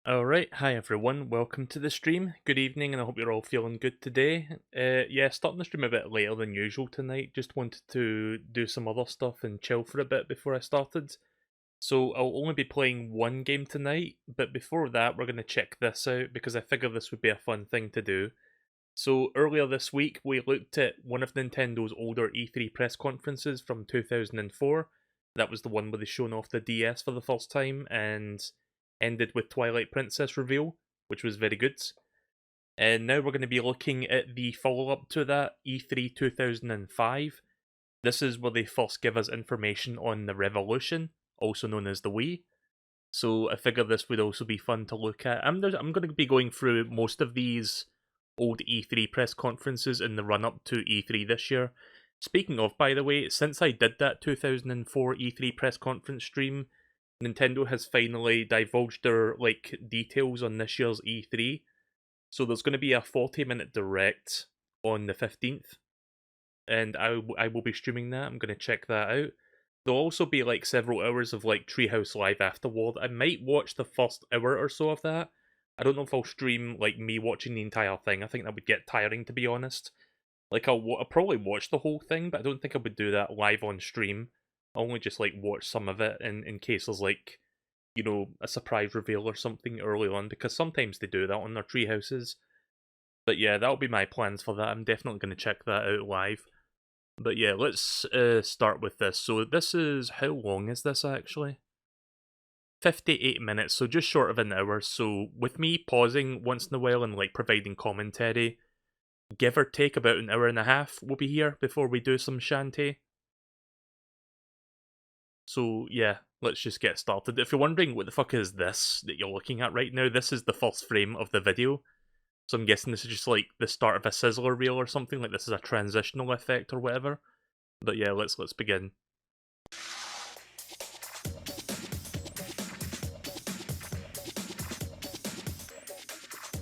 Alright, hi everyone, welcome to the stream. Good evening, and I hope you're all feeling good today. Yeah, starting the stream a bit later than usual tonight. Just wanted to do some other stuff and chill for a bit before I started. So I'll only be playing one game tonight, but before that, we're going to check this out because I figured this would be a fun thing to do. So earlier this week, we looked at one of Nintendo's older E3 press conferences from 2004. That was the one where they shown off the DS for the first time and ended with Twilight Princess reveal, which was very good. And now we're going to be looking at the follow-up to that, E3 2005. This is where they first give us information on the Revolution, also known as the Wii. So I figured this would also be fun to look at. I'm going to be going through most of these old E3 press conferences in the run-up to E3 this year. Speaking of, by the way, since I did that 2004 E3 press conference stream, Nintendo has finally divulged their details on this year's E3. So there's going to be a 40-minute direct on the 15th, and I will be streaming that. I'm going to check that out. There'll also be several hours of Treehouse Live afterward. I might watch the first hour or so of that. I don't know if I'll stream me watching the entire thing. I think that would get tiring, to be honest. I'll probably watch the whole thing, but I don't think I would do that live on stream. I'll only just watch some of it in case there's a surprise reveal or something early on, because sometimes they do that on their treehouses. But yeah, that'll be my plans for that. I'm definitely going to check that out live. But yeah, let's start with this. So this is, how long is this actually? 58 minutes, so just short of an hour. So with me pausing once in a while and providing commentary, give or take about an hour and a half we'll be here before we do some shanty. So yeah, let's just get started. If you're wondering what the fuck is this that you're looking at right now, this is the first frame of the video. So I'm guessing this is just the start of a sizzler reel or something, this is a transitional effect or whatever. But yeah, let's begin.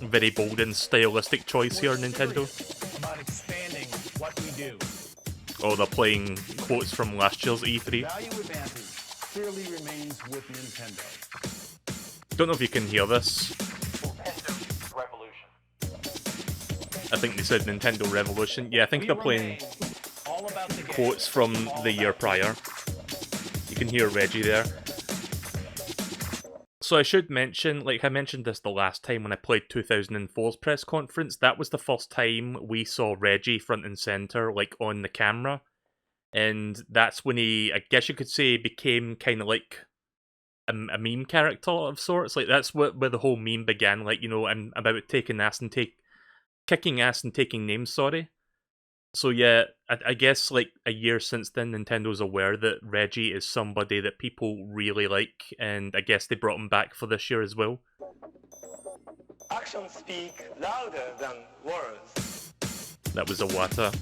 Very bold and stylistic choice here, Nintendo. About expanding what we do. Oh, they're playing quotes from last year's E3. Value advantage clearly remains with Nintendo. Don't know if you can hear this. Nintendo Revolution. I think they said Nintendo Revolution. Yeah, I think they're playing quotes from the year prior. You can hear Reggie there. So I should mention, I mentioned this the last time when I played 2004's press conference, that was the first time we saw Reggie front and center, on the camera. And that's when he, I guess you could say, became kind of a meme character of sorts. That's where the whole meme began, I'm about kicking ass and taking names, sorry. So yeah, I guess a year since then, Nintendo's aware that Reggie is somebody that people really like, and I guess they brought him back for this year as well. Actions speak louder than words. That was Iwata.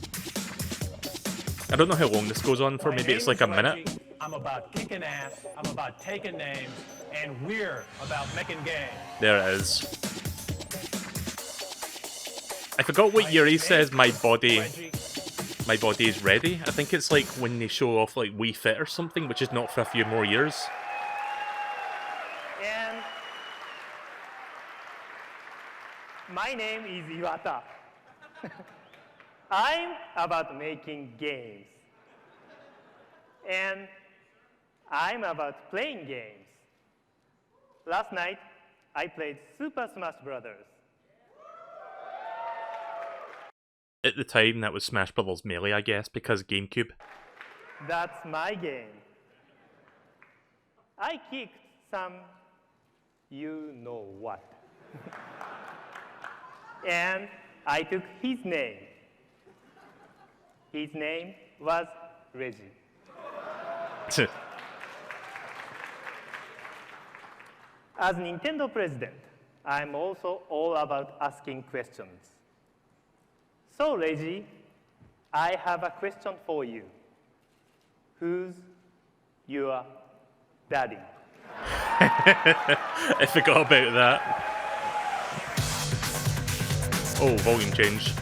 I don't know how long this goes on for, maybe it's a minute. I'm about kicking ass, I'm about taking names, and we're about making games. There it is. I forgot what year he says my body is ready. I think it's when they show off Wii Fit or something, which is not for a few more years. And my name is Iwata. I'm about making games. And I'm about playing games. Last night, I played Super Smash Brothers. At the time, that was Smash Bros. Melee, I guess, because GameCube. That's my game. I kicked some you-know-what. And I took his name. His name was Reggie. As Nintendo president, I'm also all about asking questions. So, Reggie, I have a question for you. Who's your daddy? I forgot about that. Oh, volume change.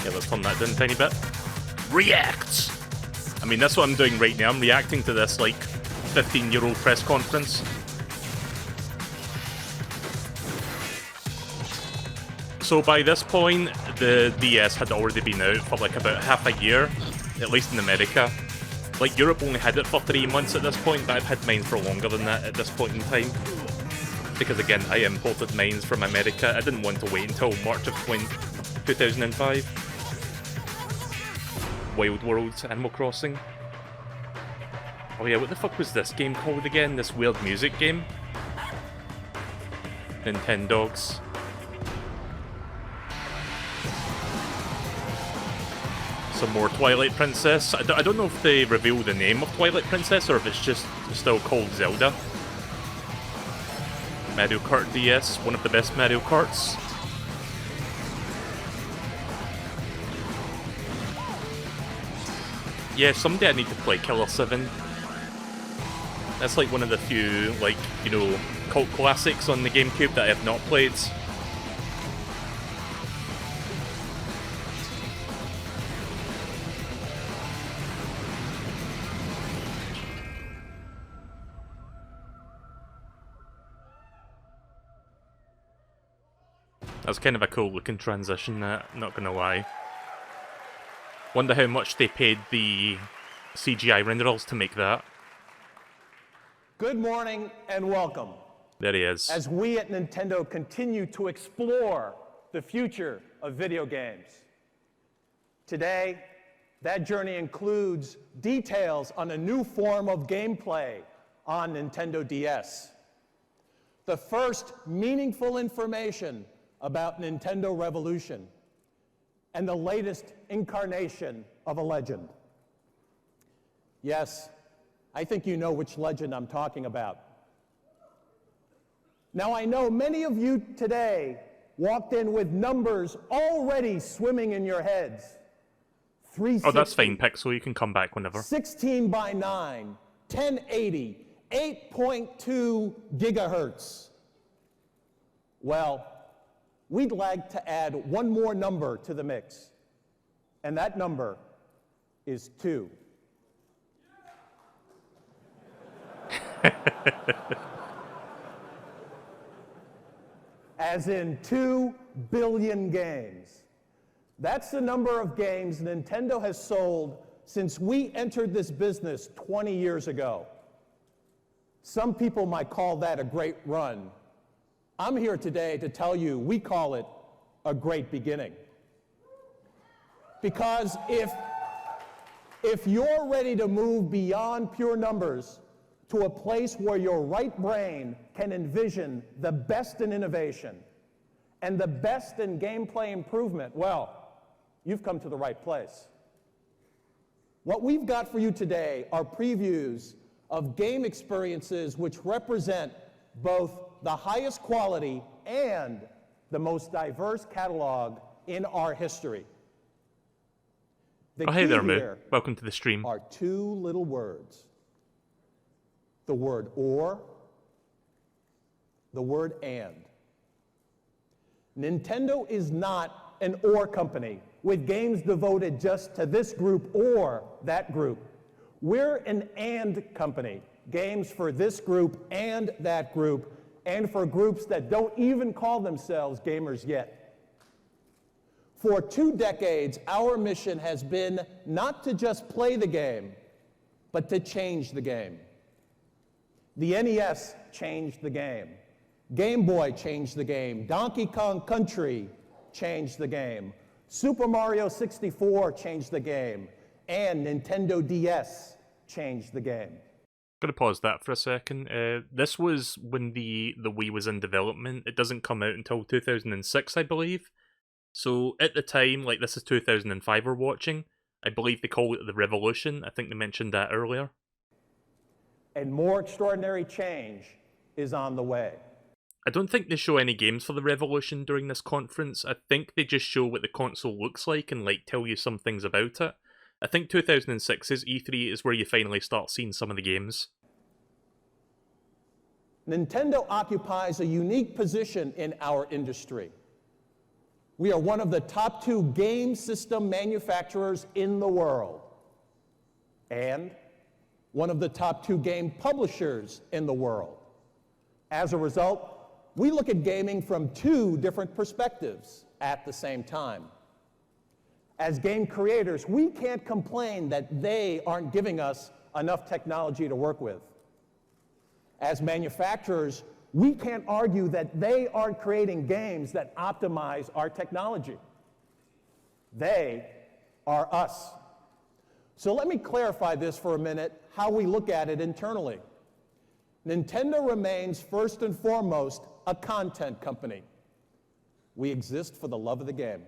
Yeah, let's turn that down a tiny bit. React! I mean, that's what I'm doing right now. I'm reacting to this, 15-year-old press conference. So by this point, the DS had already been out for like about half a year, at least in America. Like, Europe only had it for 3 months at this point, but I've had mine for longer than that at this point in time. Because again, I imported mine from America. I didn't want to wait until March of 2005. Wild Worlds, Animal Crossing. Oh yeah, what the fuck was this game called again? This weird music game? Nintendogs. Some more Twilight Princess. I don't know if they reveal the name of Twilight Princess or if it's just still called Zelda. Mario Kart DS, one of the best Mario Karts. Yeah, someday I need to play Killer 7. That's like one of the few, like, you know, cult classics on the GameCube that I have not played. That's kind of a cool looking transition, that, not gonna lie. Wonder how much they paid the CGI renderers to make that. Good morning and welcome. There he is. As we at Nintendo continue to explore the future of video games. Today, that journey includes details on a new form of gameplay on Nintendo DS. The first meaningful information about Nintendo Revolution, and the latest incarnation of a legend. Yes, I think you know which legend I'm talking about. Now, I know many of you today walked in with numbers already swimming in your heads. Oh, that's fine, Pixel, you can come back whenever. 16 by 9, 1080, 8.2 gigahertz. Well, we'd like to add one more number to the mix, and that number is 2. As in 2 billion games. That's the number of games Nintendo has sold since we entered this business 20 years ago. Some people might call that a great run. I'm here today to tell you we call it a great beginning. Because if you're ready to move beyond pure numbers to a place where your right brain can envision the best in innovation and the best in gameplay improvement, well, you've come to the right place. What we've got for you today are previews of game experiences which represent both the highest quality and the most diverse catalog in our history. Oh, hey there, Moo. Welcome to the stream. Are 2 little words. The word or, the word and. Nintendo is not an or company with games devoted just to this group or that group. We're an and company, games for this group and that group, and for groups that don't even call themselves gamers yet. For 2 decades, our mission has been not to just play the game, but to change the game. The NES changed the game. Game Boy changed the game. Donkey Kong Country changed the game. Super Mario 64 changed the game. And Nintendo DS changed the game. Gonna pause that for a second. This was when the Wii was in development. It doesn't come out until 2006, I believe. So at the time, like this is 2005 we're watching, I believe they call it the Revolution. I think they mentioned that earlier. And more extraordinary change is on the way. I don't think they show any games for the Revolution during this conference. I think they just show what the console looks like and like tell you some things about it. I think 2006's E3 is where you finally start seeing some of the games. Nintendo occupies a unique position in our industry. We are one of the top 2 game system manufacturers in the world, and one of the top 2 game publishers in the world. As a result, we look at gaming from 2 different perspectives, at the same time. As game creators, we can't complain that they aren't giving us enough technology to work with. As manufacturers, we can't argue that they aren't creating games that optimize our technology. They are us. So let me clarify this for a minute, how we look at it internally. Nintendo remains first and foremost a content company. We exist for the love of the game.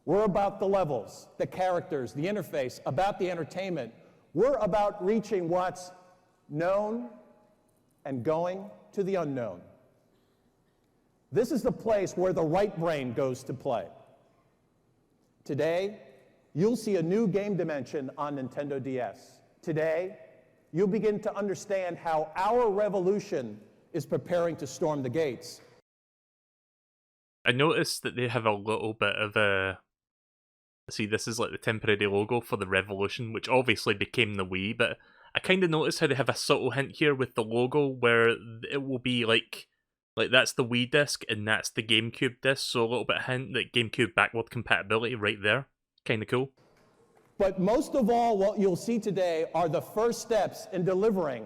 We're about the levels, the characters, the interface, about the entertainment. We're about reaching what's known and going to the unknown. This is the place where the right brain goes to play. Today, you'll see a new game dimension on Nintendo DS. Today, you'll begin to understand how our revolution is preparing to storm the gates. I noticed that they have a little bit of a... See, this is like the temporary logo for the Revolution, which obviously became the Wii, but I kind of noticed how they have a subtle hint here with the logo where it will be like that's the Wii disc and that's the GameCube disc, so a little bit of hint that GameCube backward compatibility right there. Kind of cool. But most of all, what you'll see today are the first steps in delivering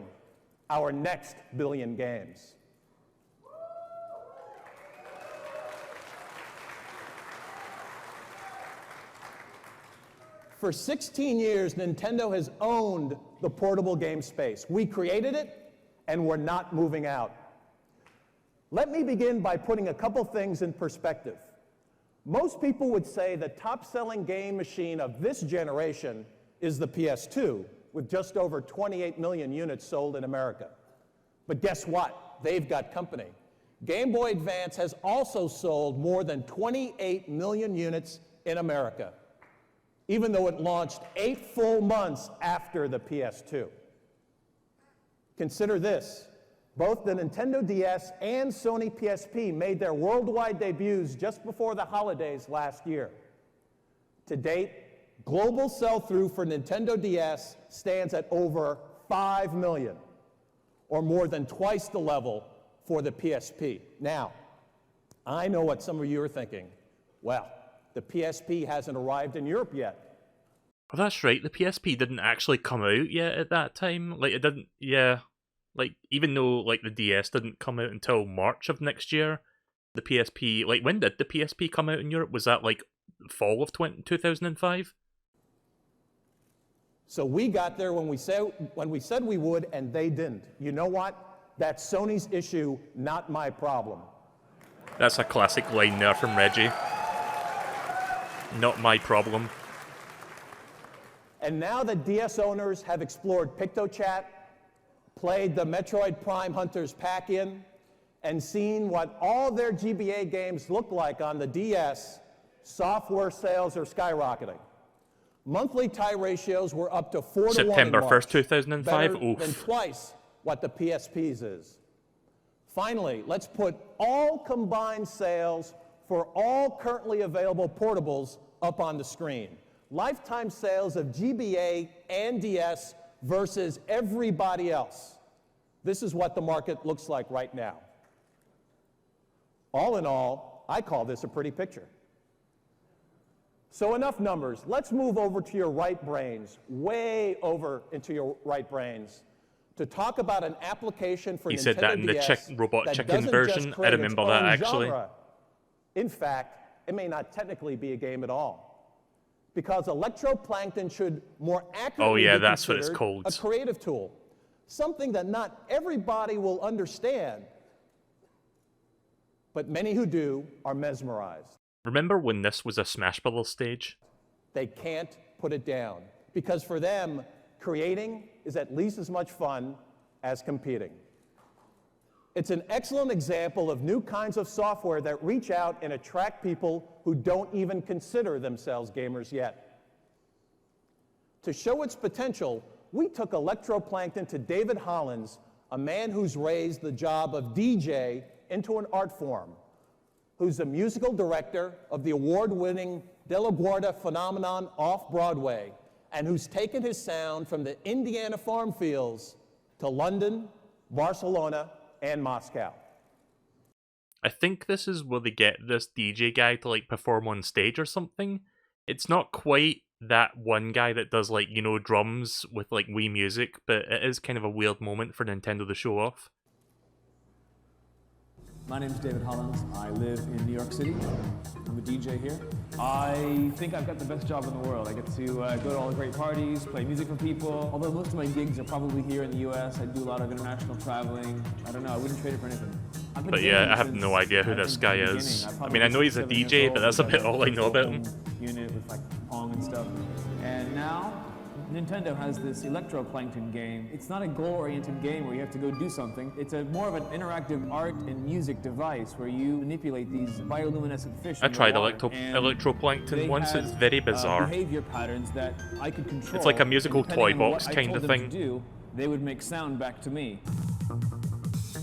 our next billion games. For 16 years, Nintendo has owned the portable game space. We created it, and we're not moving out. Let me begin by putting a couple things in perspective. Most people would say the top-selling game machine of this generation is the PS2, with just over 28 million units sold in America. But guess what? They've got company. Game Boy Advance has also sold more than 28 million units in America, even though it launched 8 full months after the PS2. Consider this. Both the Nintendo DS and Sony PSP made their worldwide debuts just before the holidays last year. To date, global sell-through for Nintendo DS stands at over 5 million, or more than twice the level for the PSP. Now, I know what some of you are thinking. Well, the PSP hasn't arrived in Europe yet. Oh, that's right, the PSP didn't actually come out yet at that time. Like, it didn't, yeah. Like, even though, like, the DS didn't come out until March of next year, the PSP, like, when did the PSP come out in Europe? Was that, like, fall of 2005? So we got there when we said we would, and they didn't. You know what? That's Sony's issue, not my problem. That's a classic line there from Reggie. Not my problem. And now that DS owners have explored PictoChat, played the Metroid Prime Hunters pack-in, and seen what all their GBA games look like on the DS, software sales are skyrocketing. Monthly tie ratios were up to 4 to 1 September in March, 1st, 2005? better Oof. than twice what the PSP's is. Finally, let's put all combined sales for all currently available portables up on the screen. Lifetime sales of GBA and DS versus everybody else. This is what the market looks like right now. All in all, I call this a pretty picture. So enough numbers. Let's move over to your right brains, way over into your right brains, to talk about an application for He Nintendo said that in the DS robot that chicken doesn't version. just I create its remember that, own actually. genre. In fact, it may not technically be a game at all, because electroplankton should more accurately be that's what it's considered called. a creative tool, something that not everybody will understand, but many who do are mesmerized. Remember when this was a Smash Bros. Stage? They can't put it down, because for them, creating is at least as much fun as competing. It's an excellent example of new kinds of software that reach out and attract people who don't even consider themselves gamers yet. To show its potential, we took electroplankton to David Hollins, a man who's raised the job of DJ into an art form, who's the musical director of the award-winning De La Guardia phenomenon off-Broadway, and who's taken his sound from the Indiana farm fields to London, Barcelona, and Moscow. I think this is where they get this DJ guy to like perform on stage or something. It's not quite that one guy that does like, you know, drums with like Wii Music, but it is kind of a weird moment for Nintendo to show off. My name is David Hollins. I live in New York City. I'm a DJ here. I think I've got the best job in the world. I get to go to all the great parties, play music for people. Although most of my gigs are probably here in the US, I do a lot of international traveling. I don't know, I wouldn't trade it for anything. But yeah, I have no idea who this guy is. I mean, I know he's a DJ, but that's a bit all I know about him. Unit with like Pong and stuff. And now, Nintendo has this electroplankton game. It's not a goal-oriented game where you have to go do something. It's more of an interactive art and music device where you manipulate these bioluminescent fish. I tried electroplankton once. It's very bizarre. Behavior patterns that I could control. It's like a musical toy box kind of thing. They would make sound back to me.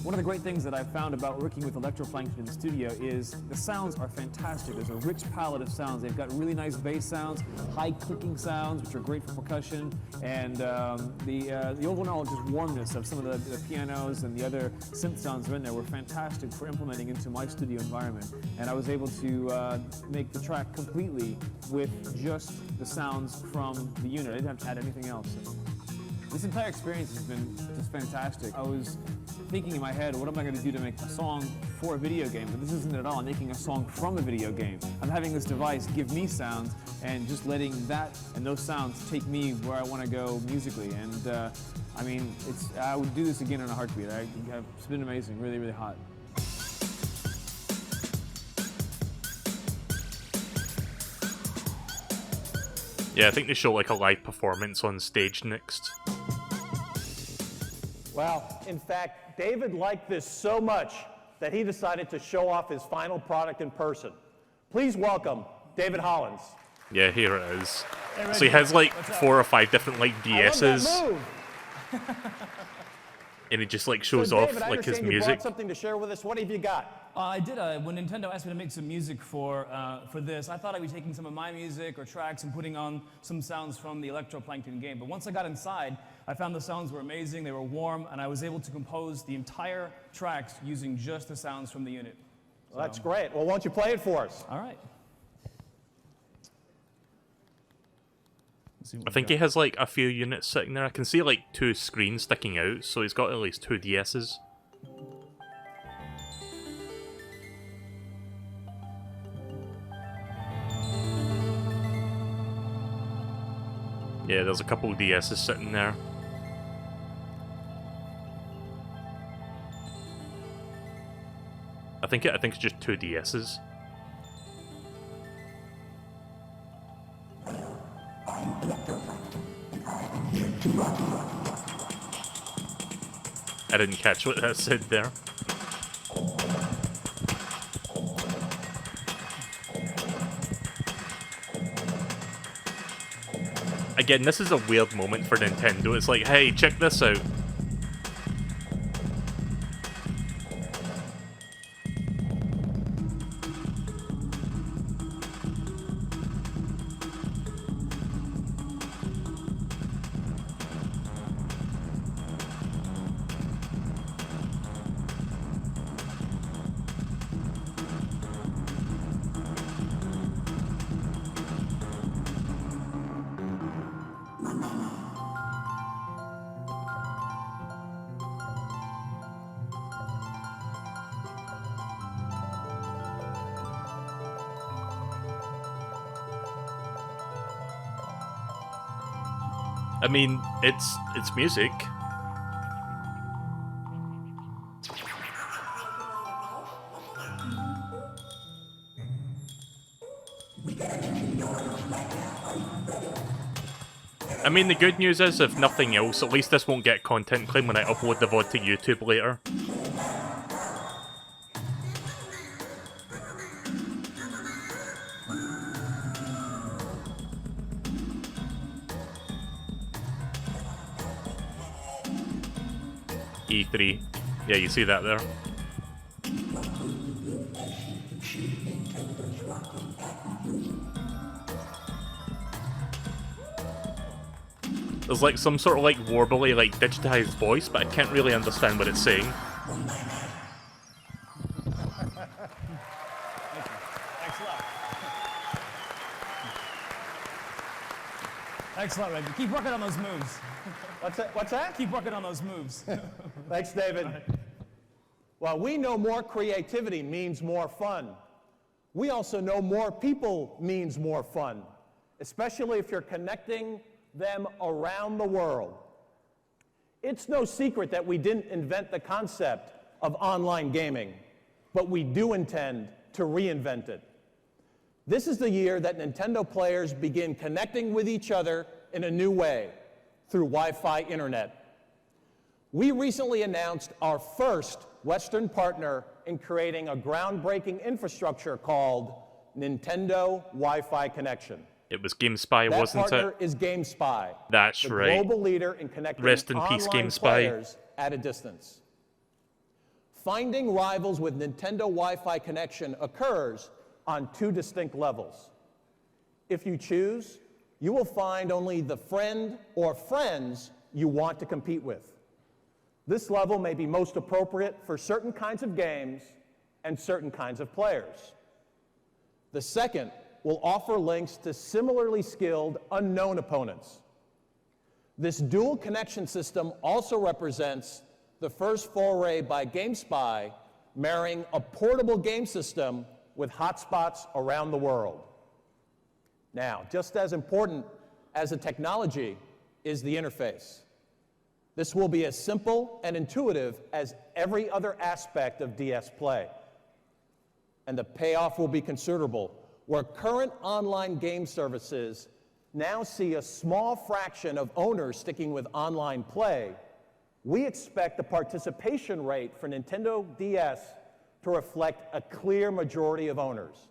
One of the great things that I've found about working with electroplankton in the studio is the sounds are fantastic. There's a rich palette of sounds. They've got really nice bass sounds, high clicking sounds, which are great for percussion, and the overall just warmness of some of the pianos and the other synth sounds in there were fantastic for implementing into my studio environment. And I was able to make the track completely with just the sounds from the unit. I didn't have to add anything else. This entire experience has been just fantastic. I was thinking in my head, what am I going to do to make a song for a video game? But this isn't it at all. I'm making a song from a video game. I'm having this device give me sounds and just letting that and those sounds take me where I want to go musically. And I mean, I would do this again in a heartbeat. It's been amazing, really, really hot. Yeah, I think they show like a live performance on stage next. Well, in fact, David liked this so much that he decided to show off his final product in person. Please welcome David Hollins. Yeah, here it is. So he has like 4 or 5 different like DSs. And he just like shows off like his music. You brought something to share with us. What have you got? I did. When Nintendo asked me to make some music for this, I thought I'd be taking some of my music or tracks and putting on some sounds from the electroplankton game. But once I got inside, I found the sounds were amazing, they were warm, and I was able to compose the entire tracks using just the sounds from the unit. Well, that's great. Well, why don't you play it for us? All right. I think he has like a few units sitting there. I can see like 2 screens sticking out, so he's got at least 2 DSs. Yeah, there's a couple of DSs sitting there. I think it's just 2 DSs. I didn't catch what that said there. Again, this is a weird moment for Nintendo. It's like, hey, check this out. I mean, it's music. I mean, the good news is, if nothing else, at least this won't get content claim when I upload the VOD to YouTube later. E3. Yeah, you see that there. There's like some sort of like warbly, like digitized voice, but I can't really understand what it's saying. Excellent, Reggie. Keep working on those moves. What's that? Keep working on those moves. Thanks, David. Well, we know more creativity means more fun. We also know more people means more fun, especially if you're connecting them around the world. It's no secret that we didn't invent the concept of online gaming, but we do intend to reinvent it. This is the year that Nintendo players begin connecting with each other in a new way through Wi-Fi internet. We recently announced our first Western partner in creating a groundbreaking infrastructure called Nintendo Wi-Fi Connection. It was GameSpy, That wasn't partner it? is GameSpy, That's the right. global leader in connecting Rest in peace, online GameSpy. players at a distance. Finding rivals with Nintendo Wi-Fi connection occurs on two distinct levels. If you choose, you will find only the friend or friends you want to compete with. This level may be most appropriate for certain kinds of games and certain kinds of players. The second will offer links to similarly skilled unknown opponents. This dual connection system also represents the first foray by GameSpy marrying a portable game system with hotspots around the world. Now, just as important as the technology is the interface. This will be as simple and intuitive as every other aspect of DS Play. And the payoff will be considerable, where current online game services now see a small fraction of owners sticking with online play. We expect the participation rate for Nintendo DS to reflect a clear majority of owners.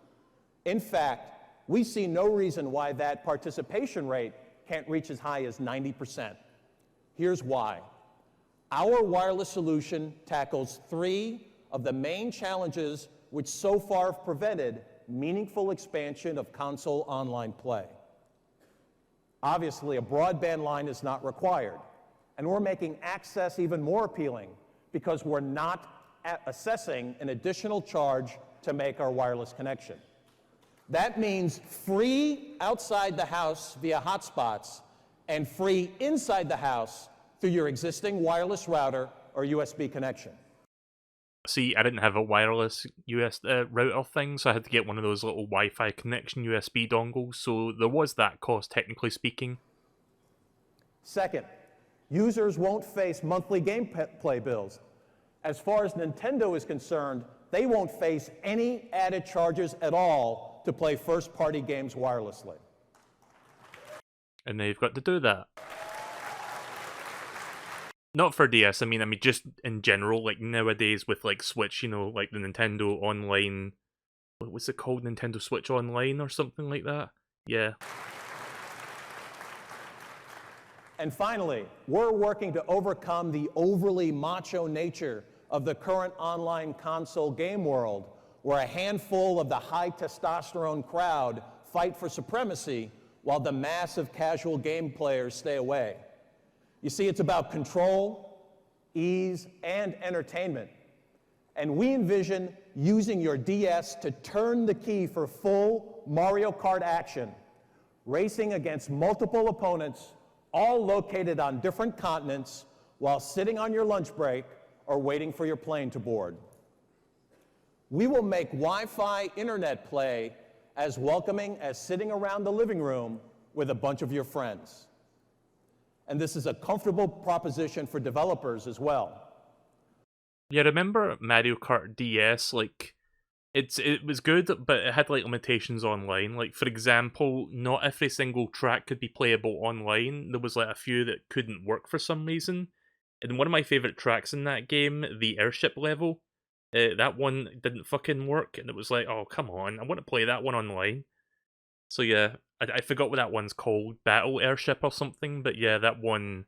In fact, we see no reason why that participation rate can't reach as high as 90%. Here's why. Our wireless solution tackles three of the main challenges which so far have prevented meaningful expansion of console online play. Obviously, a broadband line is not required, and we're making access even more appealing because we're not assessing an additional charge to make our wireless connection. That means free outside the house via hotspots and free inside the house through your existing wireless router or USB connection. See, I didn't have a wireless US router thing, so I had to get one of those little Wi-Fi connection USB dongles, so there was that cost, technically speaking. Second, users won't face monthly gameplay bills. As far as Nintendo is concerned, they won't face any added charges at all to play first-party games wirelessly. And they've got to do that. Not for DS, I mean just in general, like nowadays with like Switch, you know, like the Nintendo Online, what's it called, Nintendo Switch Online or something like that? Yeah. And finally, we're working to overcome the overly macho nature of the current online console game world, where a handful of the high testosterone crowd fight for supremacy while the mass of casual game players stay away. You see, it's about control, ease, and entertainment. And we envision using your DS to turn the key for full Mario Kart action, racing against multiple opponents, all located on different continents, while sitting on your lunch break or waiting for your plane to board. We will make Wi-Fi internet play as welcoming as sitting around the living room with a bunch of your friends. And this is a comfortable proposition for developers as well. Yeah, remember Mario Kart DS, like, it was good, but it had, like, limitations online. Like, for example, not every single track could be playable online. There was, like, a few that couldn't work for some reason. And one of my favourite tracks in that game, the airship level, that one didn't fucking work, and it was like, oh, come on, I want to play that one online. So yeah, I forgot what that one's called, Battle Airship or something, but yeah, that one,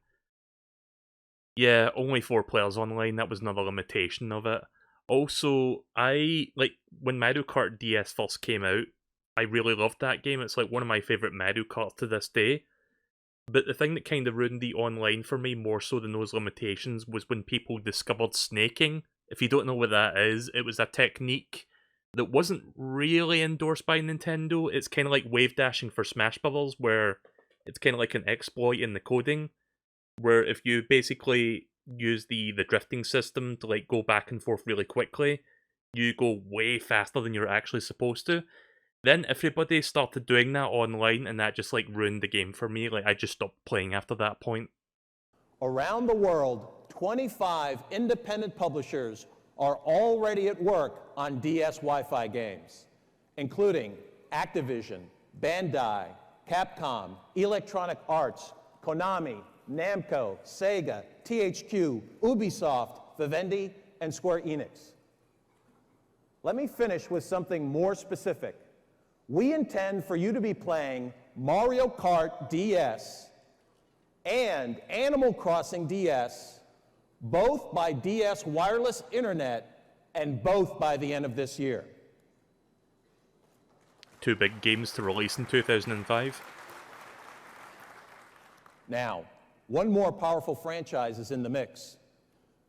yeah, only 4 players online, that was another limitation of it. Also, when Mario Kart DS first came out, I really loved that game, it's like one of my favourite Mario Karts to this day. But the thing that kind of ruined the online for me more so than those limitations was when people discovered snaking. If you don't know what that is, it was a technique that wasn't really endorsed by Nintendo. It's kind of like wave dashing for Smash Brothers, where It's kind of like an exploit in the coding, where if you basically use the drifting system to like go back and forth really quickly, you go way faster than you're actually supposed to. Then everybody started doing that online, and that just like ruined the game for me. Like I just stopped playing after that point. Around the world, 25 independent publishers are already at work on DS Wi-Fi games, including Activision, Bandai, Capcom, Electronic Arts, Konami, Namco, Sega, THQ, Ubisoft, Vivendi, and Square Enix. Let me finish with something more specific. We intend for you to be playing Mario Kart DS and Animal Crossing DS, both by DS Wireless Internet, and both by the end of this year. 2 big games to release in 2005. Now, one more powerful franchise is in the mix.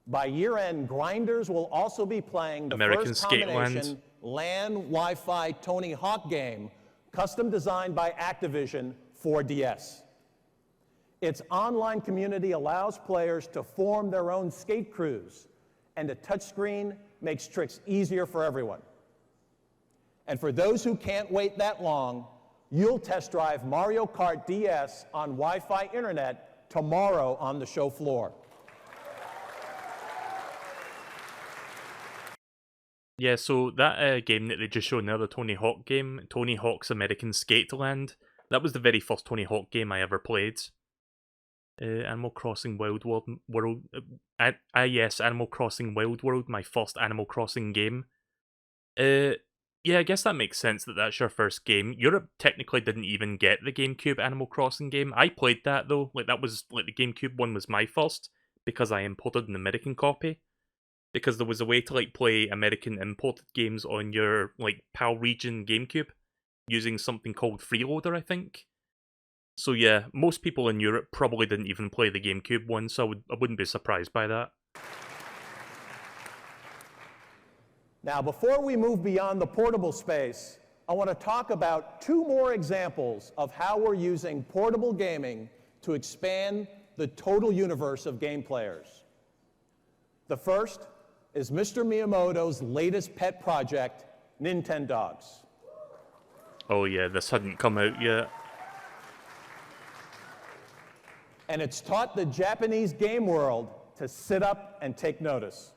By year-end, Grinders will also be playing the American first Skate combination LAN Wi-Fi Tony Hawk game, custom designed by Activision for DS. Its online community allows players to form their own skate crews, and a touchscreen makes tricks easier for everyone. And for those who can't wait that long, you'll test drive Mario Kart DS on Wi-Fi internet tomorrow on the show floor. Yeah, so that game that they just showed now, the Tony Hawk game, Tony Hawk's American Skate Land, that was the very first Tony Hawk game I ever played. Animal Crossing Wild World, yes, Animal Crossing Wild World, my first Animal Crossing game. Yeah, I guess that makes sense that that's your first game. Europe technically didn't even get the GameCube Animal Crossing game. I played that though, like that was, like the GameCube one was my first, because I imported an American copy. Because there was a way to like play American imported games on your like PAL region GameCube, using something called Freeloader, I think. So yeah, most people in Europe probably didn't even play the GameCube one, so I wouldn't be surprised by that. Now, before we move beyond the portable space, I want to talk about 2 more examples of how we're using portable gaming to expand the total universe of game players. The first is Mr. Miyamoto's latest pet project, Nintendogs. Oh yeah, this hadn't come out yet. And it's taught the Japanese game world to sit up and take notice.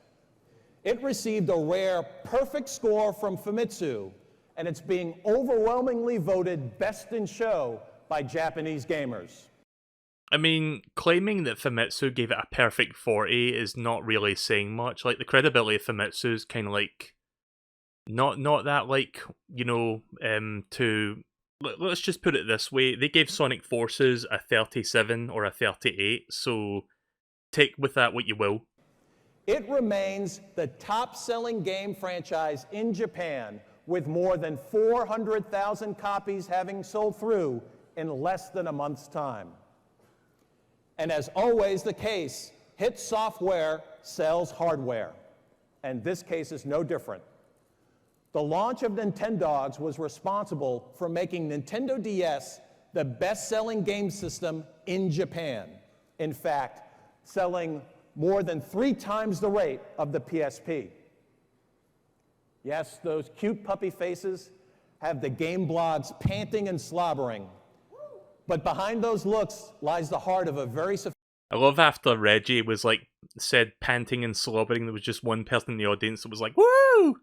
It received a rare perfect score from Famitsu, and it's being overwhelmingly voted best in show by Japanese gamers. I mean, claiming that Famitsu gave it a perfect 40 is not really saying much. Like, the credibility of Famitsu is kind of like, not that, like, you know, let's just put it this way. They gave Sonic Forces a 37 or a 38, so take with that what you will. It remains the top-selling game franchise in Japan, with more than 400,000 copies having sold through in less than a month's time. And as always the case, hit software sells hardware, and this case is no different. The launch of Nintendogs was responsible for making Nintendo DS the best-selling game system in Japan. In fact, selling more than 3 times the rate of the PSP. Yes, those cute puppy faces have the game blogs panting and slobbering. But behind those looks lies the heart of a very I love after Reggie was like, said panting and slobbering, there was just one person in the audience that was like, woo!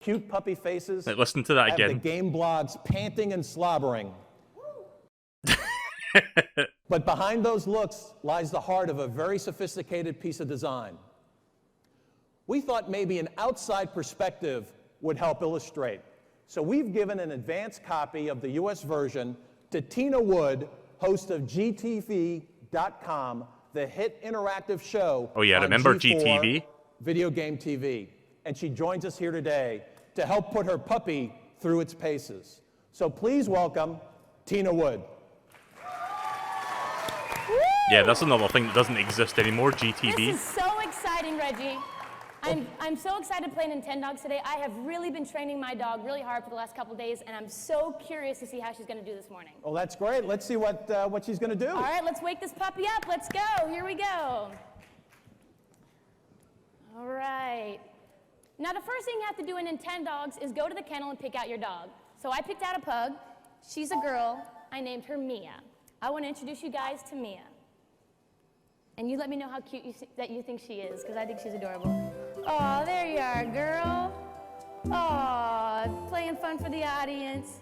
Cute puppy faces. Like, listen to that have again. the game blogs panting and slobbering. But behind those looks lies the heart of a very sophisticated piece of design. We thought maybe an outside perspective would help illustrate. So we've given an advanced copy of the US version to Tina Wood, host of GTV.com, the hit interactive show. Oh yeah, on remember G4 GTV? Video Game TV. And she joins us here today to help put her puppy through its paces. So please welcome Tina Wood. Yeah, that's another thing that doesn't exist anymore, GTV. This is so exciting, Reggie. I'm so excited to play Nintendogs today. I have really been training my dog really hard for the last couple of days, and I'm so curious to see how she's going to do this morning. Well, that's great. Let's see what she's going to do. All right, let's wake this puppy up. Let's go. Here we go. All right. Now, the first thing you have to do in Nintendogs is go to the kennel and pick out your dog. So I picked out a pug. She's a girl. I named her Mia. I want to introduce you guys to Mia. And you let me know how cute that you think she is, because I think she's adorable. Oh, there you are, girl. Oh, playing fun for the audience.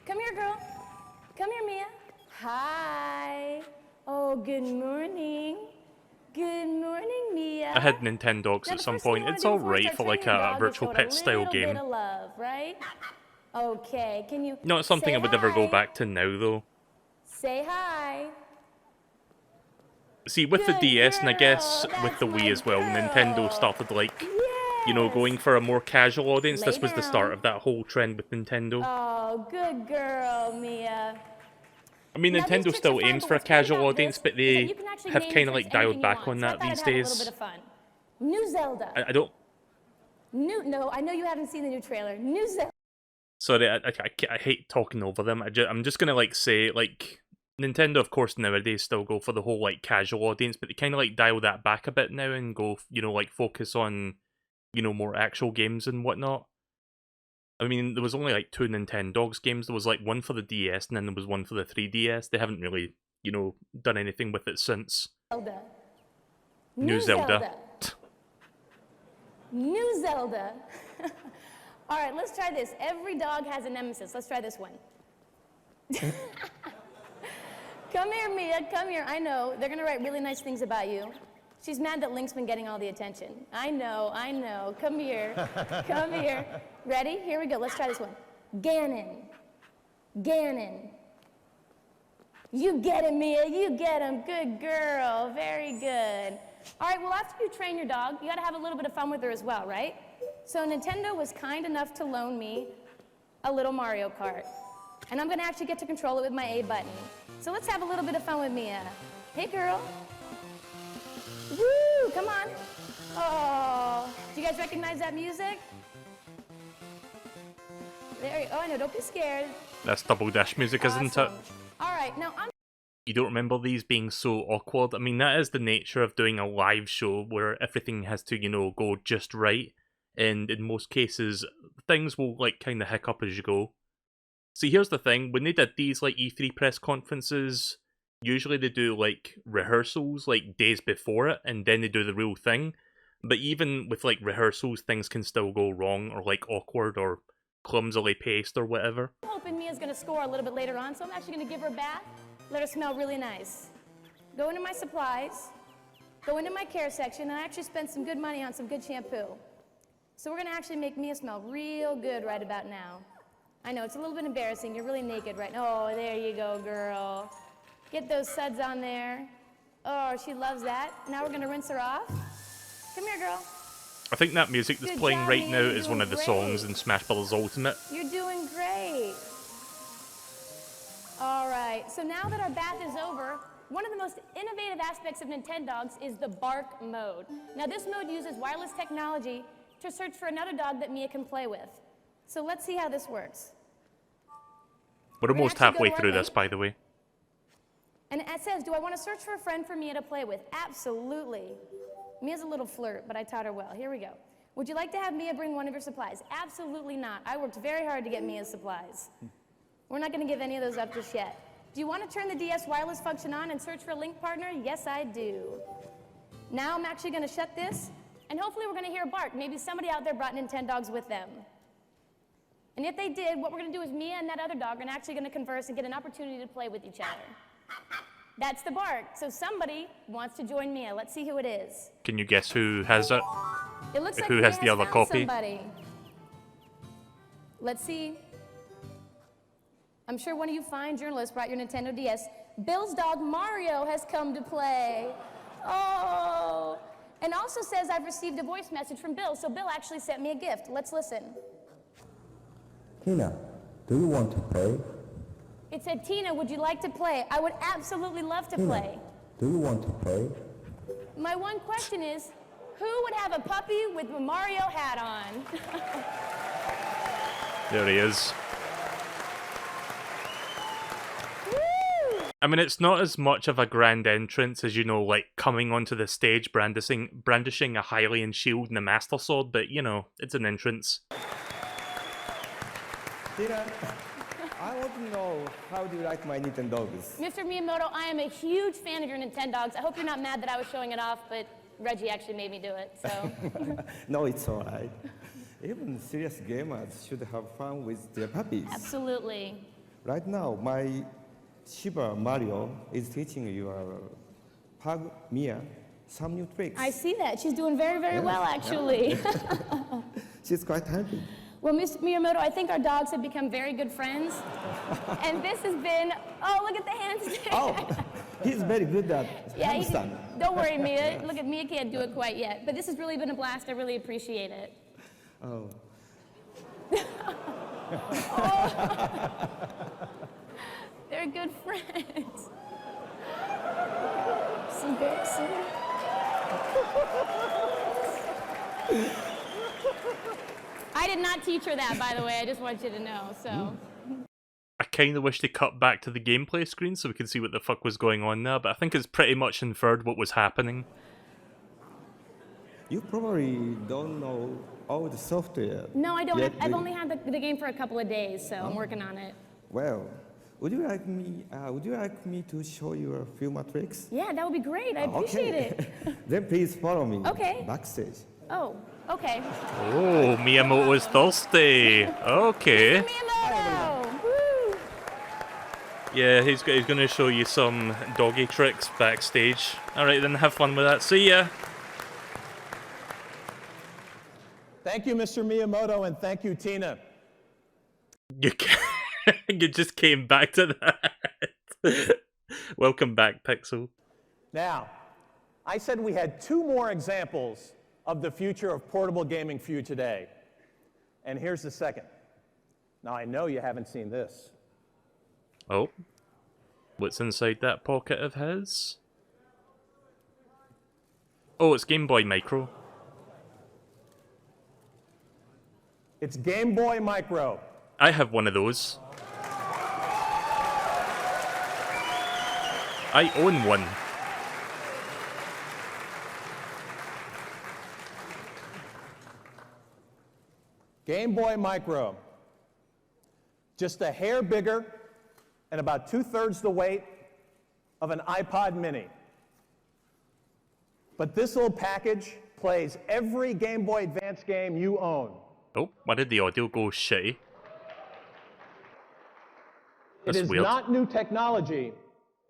Come here, girl. Come here, Mia. Hi. Oh, good morning. Good morning, Mia. I had Nintendogs Now, at the some first thing point. you wanna It's do all before you right start for like training your a dog is virtual show it pet style a little game. bit of love, right? Okay, can you Not something say I would ever go hi? back to now, though. Say hi. See, with the Good DS, and I guess girl, with the that's Wii my as well, Nintendo girl. started like, you know, Yes. going for a more casual audience. Lay This was the start down. of that whole trend with Nintendo. Oh, good girl, Mia. I mean, Now, these Nintendo tricks are still fun, aims but for a what's great casual about audience, this but is that they you can actually have name kind the of like tricks anything dialed you back want. on So I that thought I'd these have a little days. bit of fun. New Zelda. I don't. No, I know you haven't seen the new trailer. New Zelda. Sorry, I hate talking over them. I'm just gonna like say like Nintendo, of course, nowadays still go for the whole like casual audience, but they kind of like dial that back a bit now and go, you know, like focus on, you know, more actual games and whatnot. I mean, there was only like 2 Nintendogs games. There was like one for the DS and then there was one for the 3DS. They haven't really, you know, done anything with it since. New Zelda. New Zelda. All right, let's try this. Every dog has a nemesis. Let's try this one. Come here, Mia. Come here. I know. They're going to write really nice things about you. She's mad that Link's been getting all the attention. I know. Come here. Come here. Ready? Here we go. Let's try this one. Ganon. You get him, Mia. You get him. Good girl. Very good. All right, well, after you train your dog, you got to have a little bit of fun with her as well, right? So Nintendo was kind enough to loan me a little Mario Kart. And I'm going to actually get to control it with my A button. So let's have a little bit of fun with Mia. Hey, girl. Woo, come on. Oh, do you guys recognize that music? There you, oh, I know, don't be scared. That's Double Dash music, isn't it? Awesome. All right, now I'm... You don't remember these being so awkward? I mean, that is the nature of doing a live show where everything has to, you know, go just right. And in most cases, things will, like, kind of hiccup as you go. See, here's the thing. When they did these, like, E3 press conferences, usually they do, like, rehearsals, like, days before it, and then they do the real thing. But even with, like, rehearsals, things can still go wrong, or, like, awkward, or clumsily paced, or whatever. I'm hoping Mia's going to score a little bit later on, so I'm actually going to give her a bath, let her smell really nice. Go into my supplies, go into my care section, and I actually spent some good money on some good shampoo. So we're going to actually make Mia smell real good right about now. I know, it's a little bit embarrassing. You're really naked right now. Oh, there you go, girl. Get those suds on there. Oh, she loves that. Now we're going to rinse her off. Come here, girl. I think that music that's Good playing job, right Mia. now You're is one doing of the great. songs in Smash Bros. Ultimate. You're doing great. All right, so now that our bath is over, one of the most innovative aspects of Nintendogs is the bark mode. Now this mode uses wireless technology to search for another dog that Mia can play with. So let's see how this works. We're gonna almost actually go halfway to our through this, link. by the way. And it says, do I want to search for a friend for Mia to play with? Absolutely. Mia's a little flirt, but I taught her well. Here we go. Would you like to have Mia bring one of your supplies? Absolutely not. I worked very hard to get Mia's supplies. We're not going to give any of those up just yet. Do you want to turn the DS wireless function on and search for a link partner? Yes, I do. Now I'm actually going to shut this, and hopefully we're going to hear a bark. Maybe somebody out there brought Nintendogs with them. And if they did, what we're going to do is Mia and that other dog are actually going to converse and get an opportunity to play with each other. That's the bark. So somebody wants to join Mia. Let's see who it is. Can you guess who has it? It looks like Who Mia has the other found copy? Somebody. Let's see. I'm sure one of you fine journalists brought your Nintendo DS. Bill's dog Mario has come to play. Oh. And also says I've received a voice message from Bill. So Bill actually sent me a gift. Let's listen. Tina, do you want to play? It said, Tina, would you like to play? I would absolutely love to play. Do you want to play? My one question is, Who would have a puppy with a Mario hat on? There he is. Woo! I mean, it's not as much of a grand entrance as, you know, like coming onto the stage brandishing a Hylian shield and a Master Sword, but, you know, it's an entrance. Tina, I want to know, how do you like my Nintendogs? Mr. Miyamoto, I am a huge fan of your Nintendogs. I hope you're not mad that I was showing it off, but Reggie actually made me do it, so. No, it's all right. Even serious gamers should have fun with their puppies. Absolutely. Right now, my Shiba Mario is teaching your pug Mia some new tricks. I see that. She's doing very, very well, actually. She's quite happy. Well, Mr. Miyamoto, I think our dogs have become very good friends. And this has been, oh, look at the handstand. Oh, he's very good at handstand. Don't worry, Mia. Look at Mia can't do it quite yet. But this has really been a blast. I really appreciate it. Oh. Oh. They're good friends. See, babe, see? I did not teach her that, by the way. I just want you to know, so. I kind of wish they cut back to the gameplay screen so we can see what the fuck was going on there, but I think it's pretty much inferred what was happening. You probably don't know all the software. No, I don't. yet, I've only had the game for a couple of days, so I'm working on it. Well, would you like me to show you a few more tricks? Yeah, that would be great. I appreciate it. Then please follow me. Okay. Backstage. Oh, okay. Oh, Miyamoto is thirsty. Okay. Miyamoto! Woo! Yeah, he's going to show you some doggy tricks backstage. Alright then, have fun with that. See ya! Thank you, Mr. Miyamoto, and thank you, Tina. You just came back to that. Welcome back, Pixel. Now, I said we had 2 more examples of the future of portable gaming for you today. And here's the second. Now, I know you haven't seen this. Oh. What's inside that pocket of his? Oh, it's Game Boy Micro. It's Game Boy Micro. I have one of those. I own one. Game Boy Micro. Just a hair bigger and about 2/3 the weight of an iPod mini. But this little package plays every Game Boy Advance game you own. Oh, why did the audio go shitty? That's It is weird. not new technology,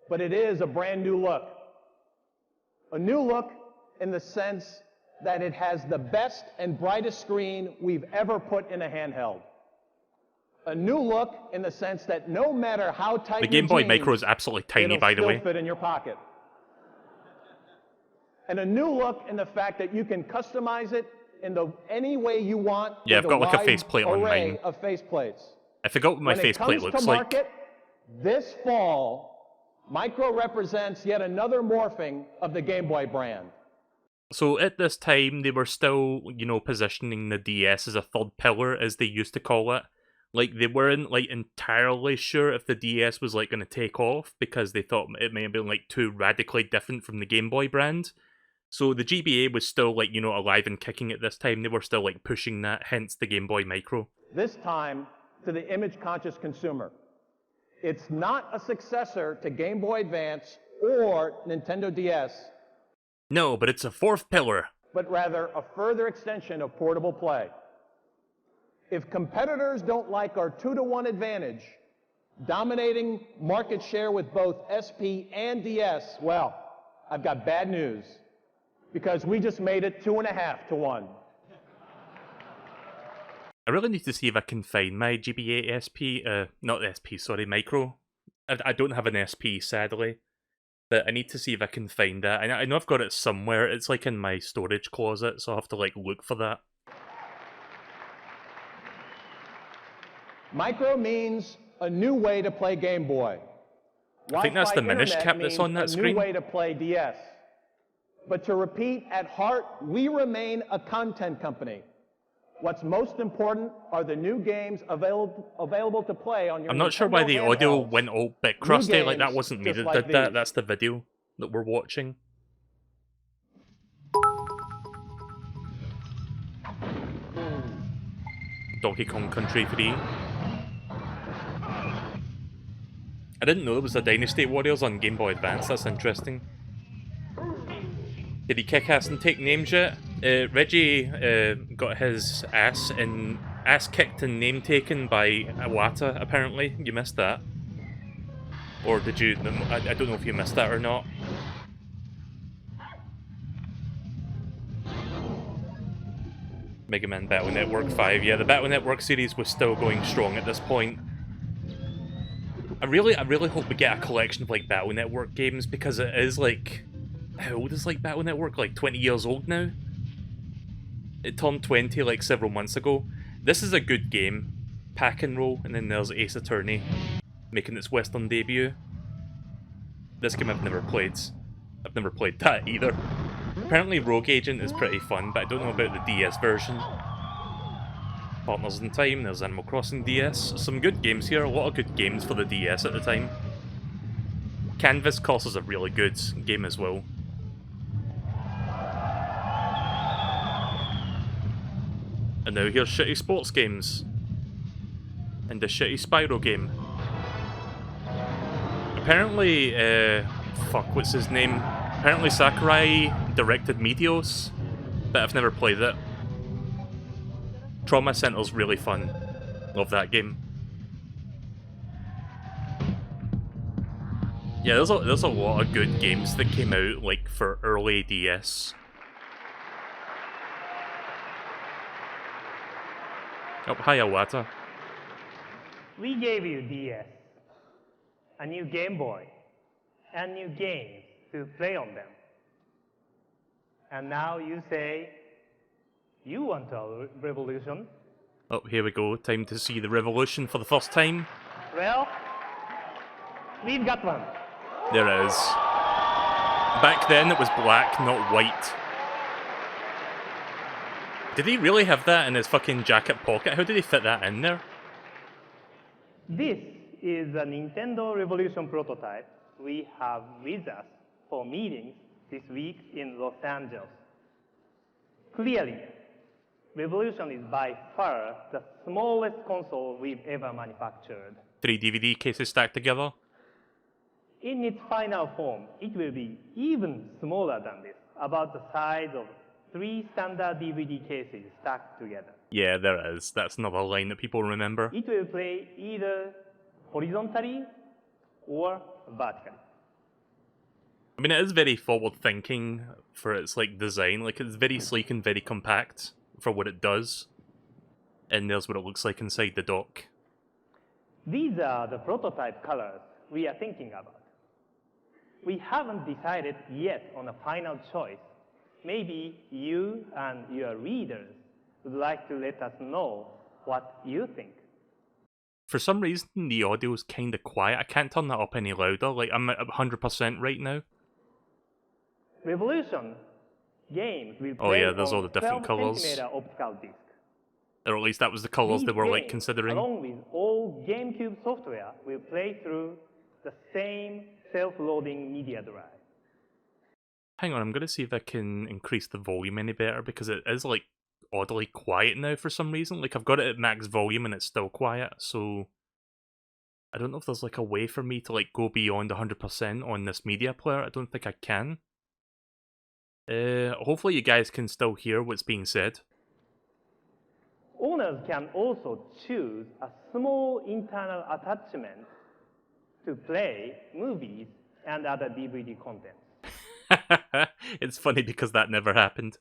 but it is a brand new look. A new look in the sense that it has the best and brightest screen we've ever put in a handheld. A new look in the sense that no matter how tight The Game your Boy jeans, Micro is absolutely tiny, it'll by the still way. fit in your pocket. And a new look in the fact that you can customize it in any way you want. Yeah, with I've got like a wide faceplate on array mine. of faceplates. I forgot what my When it faceplate comes looks to like. market, this fall, Micro represents yet another morphing of the Game Boy brand. So at this time, they were still, you know, positioning the DS as a third pillar, as they used to call it. Like, they weren't, like, entirely sure if the DS was, like, going to take off, because they thought it may have been, like, too radically different from the Game Boy brand. So the GBA was still, like, you know, alive and kicking at this time. They were still, like, pushing that, hence the Game Boy Micro. This time to the image-conscious consumer. It's not a successor to Game Boy Advance or Nintendo DS, No, but it's a fourth pillar. but rather a further extension of portable play. If competitors don't like our 2-to-1 advantage, dominating market share with both SP and DS, well, I've got bad news, because we just made it 2.5 to 1. I really need to see if I can find my GBA Micro. I don't have an SP, sadly. But I need to see if I can find that. I know I've got it somewhere. It's like in my storage closet, so I'll have to like look for that. Micro means a new way to play Game Boy. I think that's the Wi-Fi Minish internet cap that's on that means a screen. new way to play DS. But to repeat, at heart, we remain a content company. What's most important are the new games available to play on your I'm not sure why Nintendo the audio handhelds. went all bit New crusty, like that games wasn't me just that like did that, these. that's the video that we're watching. Donkey Kong Country 3. I didn't know there was a Dynasty Warriors on Game Boy Advance, that's interesting. Did he kick ass and take names yet? Reggie got his ass kicked and name taken by Iwata, apparently. You missed that. Or did you? I don't know if you missed that or not. Mega Man Battle Network 5. Yeah, the Battle Network series was still going strong at this point. I really hope we get a collection of like Battle Network games, because it is like, how old is like Battle Network? Like 20 years old now? It turned 20 like several months ago. This is a good game. Pack and Roll, and then there's Ace Attorney making its Western debut. This game I've never played. I've never played that either. Apparently Rogue Agent is pretty fun, but I don't know about the DS version. Partners in Time, there's Animal Crossing DS. Some good games here, a lot of good games for the DS at the time. Canvas Course is a really good game as well. And now here's shitty sports games. And a shitty Spyro game. Apparently, fuck, what's his name? Apparently Sakurai directed Meteos, but I've never played it. Trauma Center's really fun. Love that game. Yeah, there's a lot of good games that came out, like, for early DS. Oh, hi Iwata. We gave you DS, a new Game Boy, and new games to play on them. And now you say you want a revolution? Oh, here we go. Time to see the revolution for the first time. Well, we've got one. There it is. Back then it was black, not white. Did he really have that in his fucking jacket pocket? How did he fit that in there? This is a Nintendo Revolution prototype we have with us for meetings this week in Los Angeles. Clearly, Revolution is by far the smallest console we've ever manufactured. 3 DVD cases stacked together. In its final form, it will be even smaller than this, about the size of 3 standard DVD cases stacked together. Yeah, there it is. That's another line that people remember. It will play either horizontally or vertically. I mean, it is very forward-thinking for its, like, design. Like, it's very sleek and very compact for what it does. And there's what it looks like inside the dock. These are the prototype colors we are thinking about. We haven't decided yet on a final choice. Maybe you and your readers would like to let us know what you think. For some reason, the audio is kind of quiet. I can't turn that up any louder. Like, I'm at 100% right now. Revolution games will Oh play yeah, there's on all the different 12 colours. centimeter optical disc. Or at least that was the colours These they were, like, games, considering. along with all GameCube software, will play through the same self-loading media drive. Hang on, I'm gonna see if I can increase the volume any better, because it is, like, oddly quiet now for some reason. Like, I've got it at max volume and it's still quiet, so I don't know if there's, like, a way for me to, like, go beyond 100% on this media player. I don't think I can. Hopefully you guys can still hear what's being said. Owners can also choose a small internal attachment to play movies and other DVD content. It's funny because that never happened.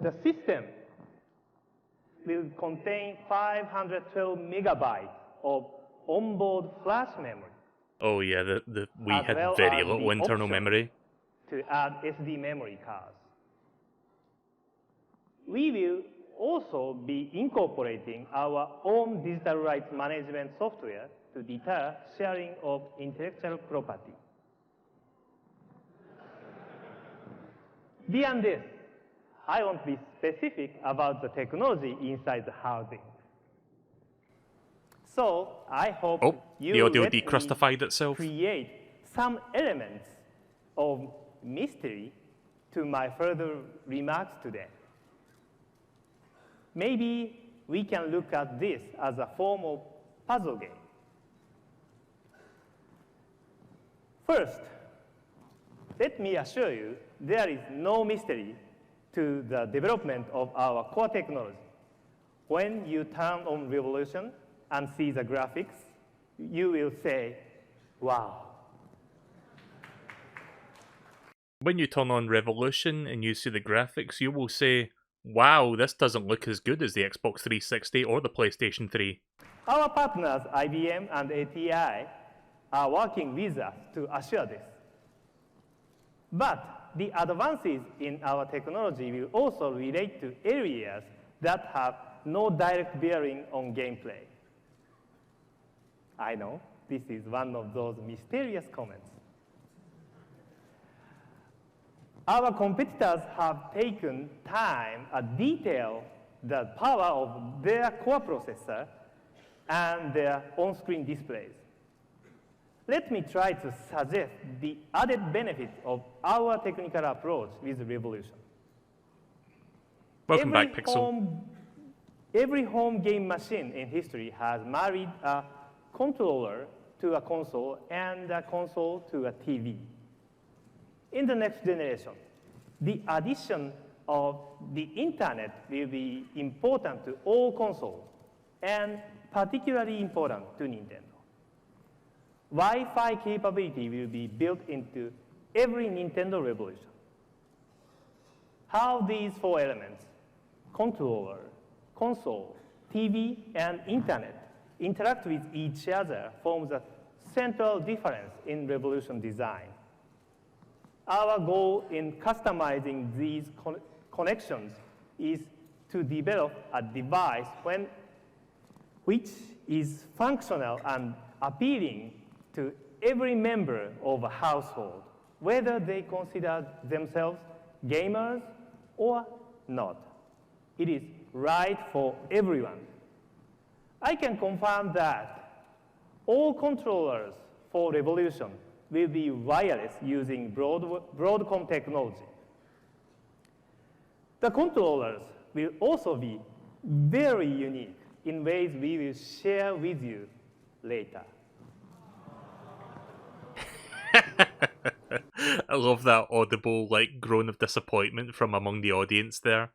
The system will contain 512 megabytes of onboard flash memory. Oh yeah, we as had well very as little the internal option memory. to add SD memory cards. We will also be incorporating our own digital rights management software to deter sharing of intellectual property. Beyond this, I want to be specific about the technology inside the housing. So I hope Oh, you the audio let me decrustified itself. create some elements of mystery to my further remarks today. Maybe we can look at this as a form of puzzle game. First, let me assure you there is no mystery to the development of our core technology. When you turn on Revolution and see the graphics, you will say, wow. When you turn on Revolution and you see the graphics, you will say, wow, this doesn't look as good as the Xbox 360 or the PlayStation 3. Our partners, IBM and ATI, are working with us to assure this. But the advances in our technology will also relate to areas that have no direct bearing on gameplay. I know this is one of those mysterious comments. Our competitors have taken time and detail the power of their core processor and their on-screen displays. Let me try to suggest the added benefits of our technical approach with Revolution. Welcome back, Pixel. Every home game machine in history has married a controller to a console and a console to a TV. In the next generation, the addition of the internet will be important to all consoles and particularly important to Nintendo. Wi-Fi capability will be built into every Nintendo Revolution. How these four elements, controller, console, TV, and internet, interact with each other forms a central difference in Revolution design. Our goal in customizing these connections is to develop a device which is functional and appealing to every member of a household, whether they consider themselves gamers or not. It is right for everyone. I can confirm that all controllers for Revolution will be wireless using Broadcom technology. The controllers will also be very unique in ways we will share with you later. I love that audible groan of disappointment from among the audience there.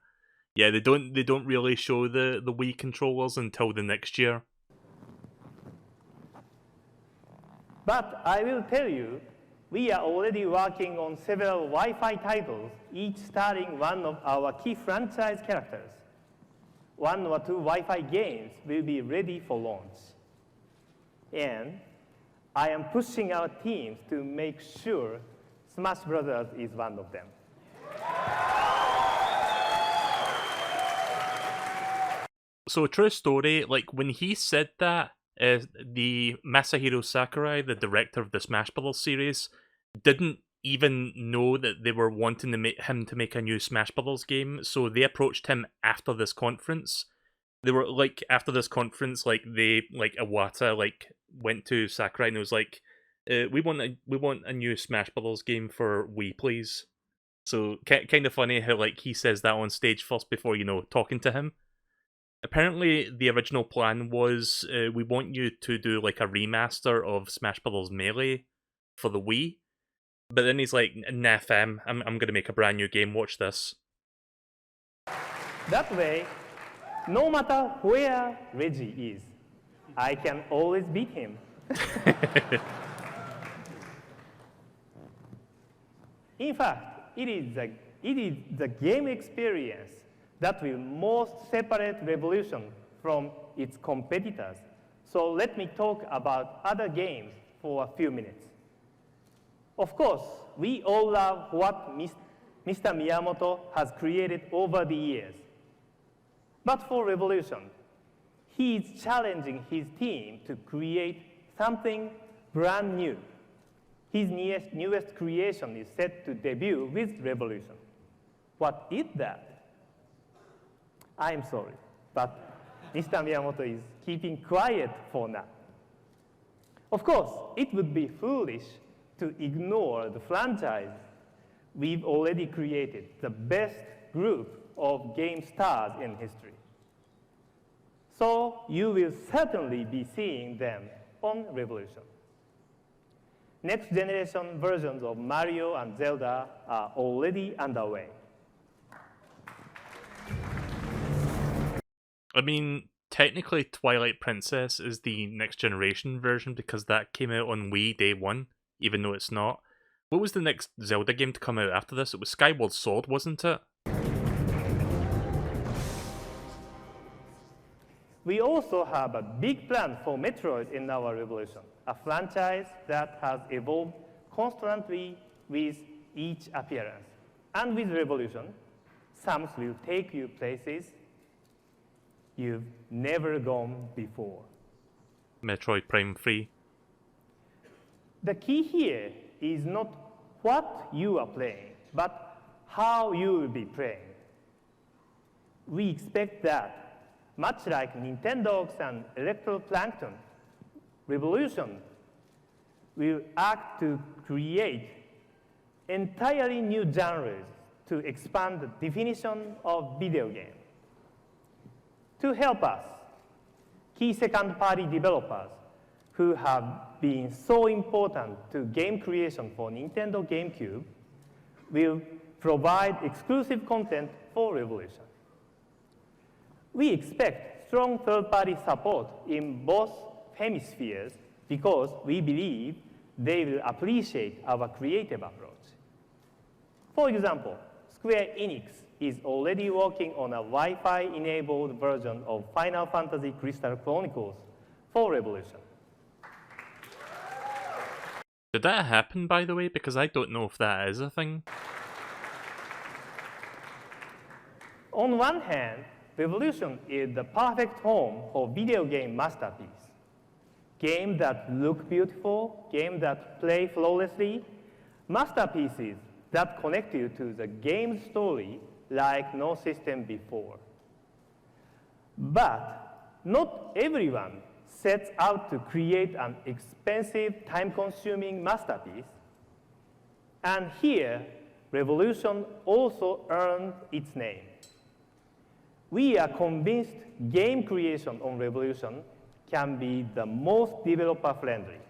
Yeah, they don't really show the Wii controllers until the next year. But I will tell you, we are already working on several Wi-Fi titles, each starring one of our key franchise characters. 1 or 2 Wi-Fi games will be ready for launch. And I am pushing our teams to make sure Smash Brothers is one of them. So, true story, when he said that, the Masahiro Sakurai, the director of the Smash Bros. Series, didn't even know that they were wanting him to make a new Smash Bros. Game, so they approached him after this conference. They were after this conference, Iwata went to Sakurai and was like, we want a new Smash Bros. Game for Wii, please. So kind of funny how he says that on stage first before talking to him. Apparently, the original plan was, we want you to do a remaster of Smash Bros. Melee for the Wii. But then he's like, nah fam, I'm going to make a brand new game, watch this. That way, no matter where Reggie is, I can always beat him. In fact, it is the game experience that will most separate Revolution from its competitors. So let me talk about other games for a few minutes. Of course, we all love what Mr. Miyamoto has created over the years. But for Revolution, he is challenging his team to create something brand new. His newest creation is set to debut with Revolution. What is that? I'm sorry, but Mr. Miyamoto is keeping quiet for now. Of course, it would be foolish to ignore the franchise we've already created, the best group of game stars in history. So you will certainly be seeing them on Revolution. Next generation versions of Mario and Zelda are already underway. I mean, technically Twilight Princess is the next generation version because that came out on Wii day one, even though it's not. What was the next Zelda game to come out after this? It was Skyward Sword, wasn't it? We also have a big plan for Metroid in our Revolution, a franchise that has evolved constantly with each appearance. And with Revolution, Samus will take you places you've never gone before. Metroid Prime 3. The key here is not what you are playing, but how you will be playing. We expect that, much like Nintendogs and Electroplankton, Revolution will act to create entirely new genres to expand the definition of video game. To help us, key second-party developers who have been so important to game creation for Nintendo GameCube will provide exclusive content for Revolution. We expect strong third-party support in both hemispheres because we believe they will appreciate our creative approach. For example, Square Enix is already working on a Wi-Fi-enabled version of Final Fantasy Crystal Chronicles for Revolution. Did that happen, by the way? Because I don't know if that is a thing. On one hand, Revolution is the perfect home for video game masterpiece. Games that look beautiful, games that play flawlessly, masterpieces that connect you to the game's story like no system before. But not everyone sets out to create an expensive, time-consuming masterpiece. And here, Revolution also earned its name. We are convinced game creation on Revolution can be the most developer-friendly,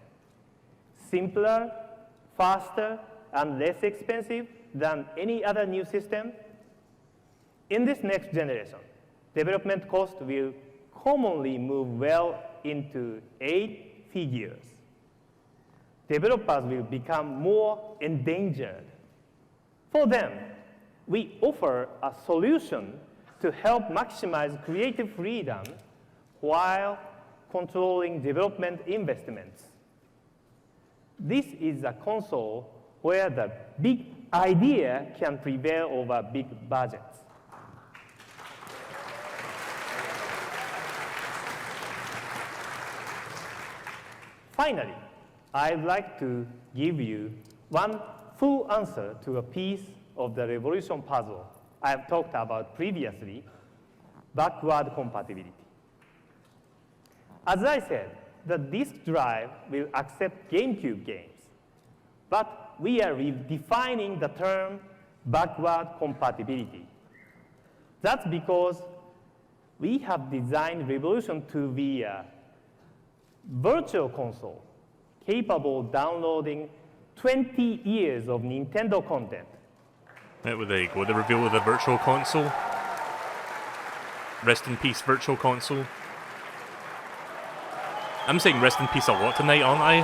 simpler, faster, and less expensive than any other new system. In this next generation, development cost will commonly move well into 8 figures. Developers will become more endangered. For them, we offer a solution to help maximize creative freedom while controlling development investments. This is a console where the big idea can prevail over big budgets. Finally, I'd like to give you one full answer to a piece of the Revolution puzzle I've talked about previously, backward compatibility. As I said, the disk drive will accept GameCube games, but we are redefining the term backward compatibility. That's because we have designed Revolution to be a virtual console capable of downloading 20 years of Nintendo content. There you go, the reveal of the Virtual Console. Rest in peace, Virtual Console. I'm saying rest in peace a lot tonight, aren't I?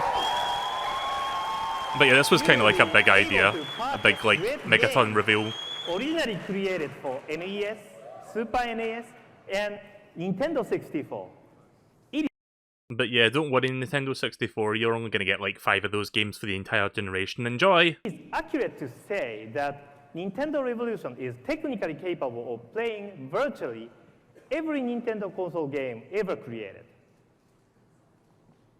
But yeah, this was kind of like a big idea. A big, like, megaton reveal. Originally created for NES, Super NES, and Nintendo 64. But yeah, don't worry, Nintendo 64, you're only going to get like 5 of those games for the entire generation. Enjoy! It's accurate to say that Nintendo Revolution is technically capable of playing virtually every Nintendo console game ever created.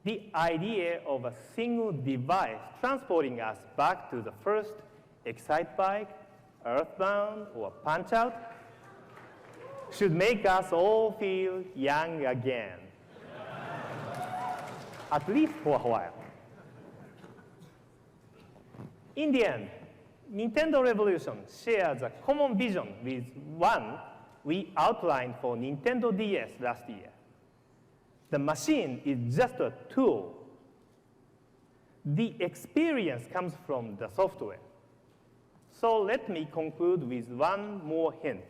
The idea of a single device transporting us back to the first Excitebike, Earthbound, or Punch-Out should make us all feel young again, at least for a while. In the end, Nintendo Revolution shares a common vision with one we outlined for Nintendo DS last year. The machine is just a tool. The experience comes from the software. So let me conclude with one more hint.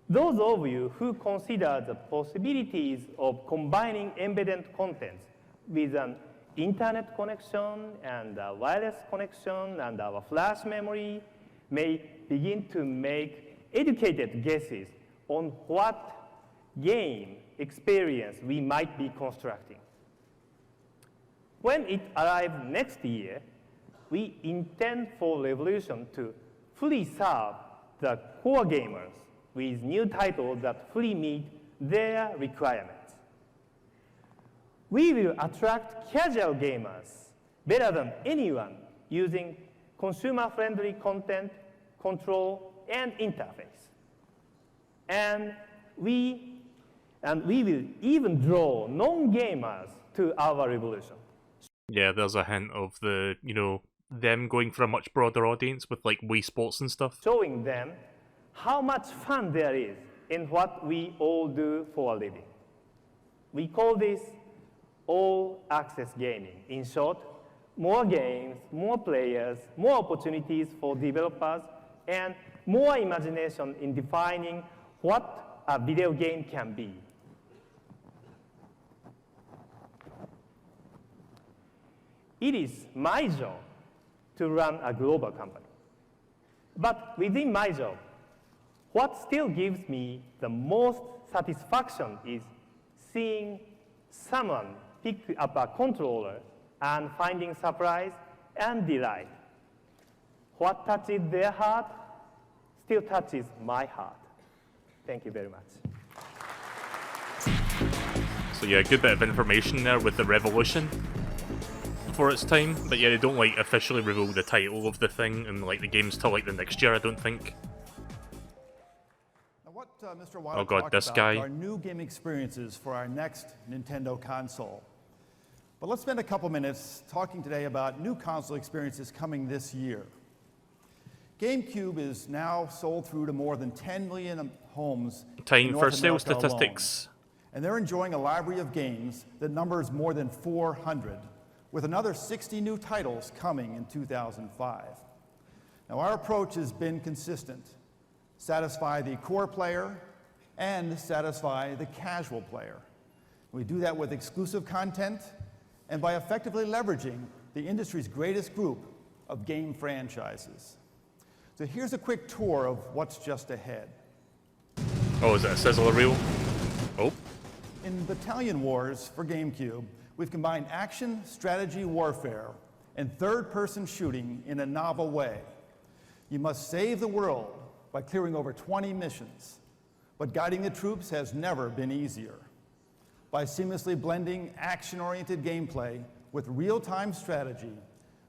Those of you who consider the possibilities of combining embedded contents with an internet connection and a wireless connection and our flash memory may begin to make educated guesses on what game experience we might be constructing. When it arrives next year, we intend for Revolution to fully serve the core gamers with new titles that fully meet their requirements. We will attract casual gamers better than anyone using consumer-friendly content, control, and interface. And we will even draw non-gamers to our Revolution. Yeah, there's a hint of the, them going for a much broader audience with like Wii Sports and stuff. Showing them how much fun there is in what we all do for a living. We call this all-access gaming. In short, more games, more players, more opportunities for developers, and more imagination in defining what a video game can be. It is my job to run a global company. But within my job, what still gives me the most satisfaction is seeing someone pick up a controller and finding surprise and delight. What touches their heart still touches my heart. Thank you very much. So yeah, a good bit of information there with the Revolution for its time, but yeah, they don't like officially reveal the title of the thing and like the game's till like the next year, I don't think. Now what Mr. Wada Oh god, talked this about guy. are new game experiences for our next Nintendo console. But let's spend a couple minutes talking today about new console experiences coming this year. GameCube is now sold through to more than 10 million homes in Time North for sales America statistics. alone. And they're enjoying a library of games that numbers more than 400, with another 60 new titles coming in 2005. Now, our approach has been consistent. Satisfy the core player and satisfy the casual player. We do that with exclusive content and by effectively leveraging the industry's greatest group of game franchises. So here's a quick tour of what's just ahead. Oh, is that a sizzle reel? Oh. In Battalion Wars for GameCube, we've combined action, strategy, warfare, and third-person shooting in a novel way. You must save the world by clearing over 20 missions, but guiding the troops has never been easier. By seamlessly blending action-oriented gameplay with real-time strategy,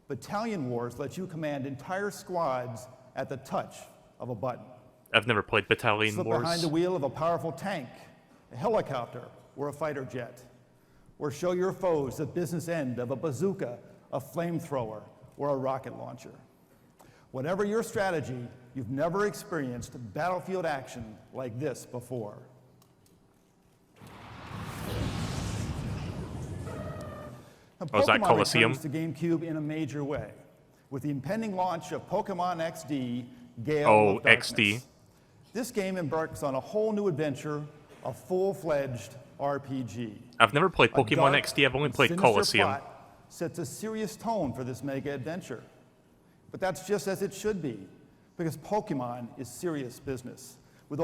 Battalion Wars lets you command entire squads at the touch of a button. I've never played Battalion Slip Wars. behind the wheel of a powerful tank, a helicopter, or a fighter jet. Or show your foes the business end of a bazooka, a flamethrower, or a rocket launcher. Whatever your strategy, you've never experienced battlefield action like this before. Now, Oh, is that Pokemon Colosseum? returns to GameCube in a major way, with the impending launch of Pokemon XD, Gale Oh, of Darkness. XD. This game embarks on a whole new adventure, a full-fledged RPG. I've never played A Pokemon dark XD, I've only and played sinister Colosseum. plot sets a serious tone for this mega adventure. But that's just as it should be, because Pokemon is serious business. With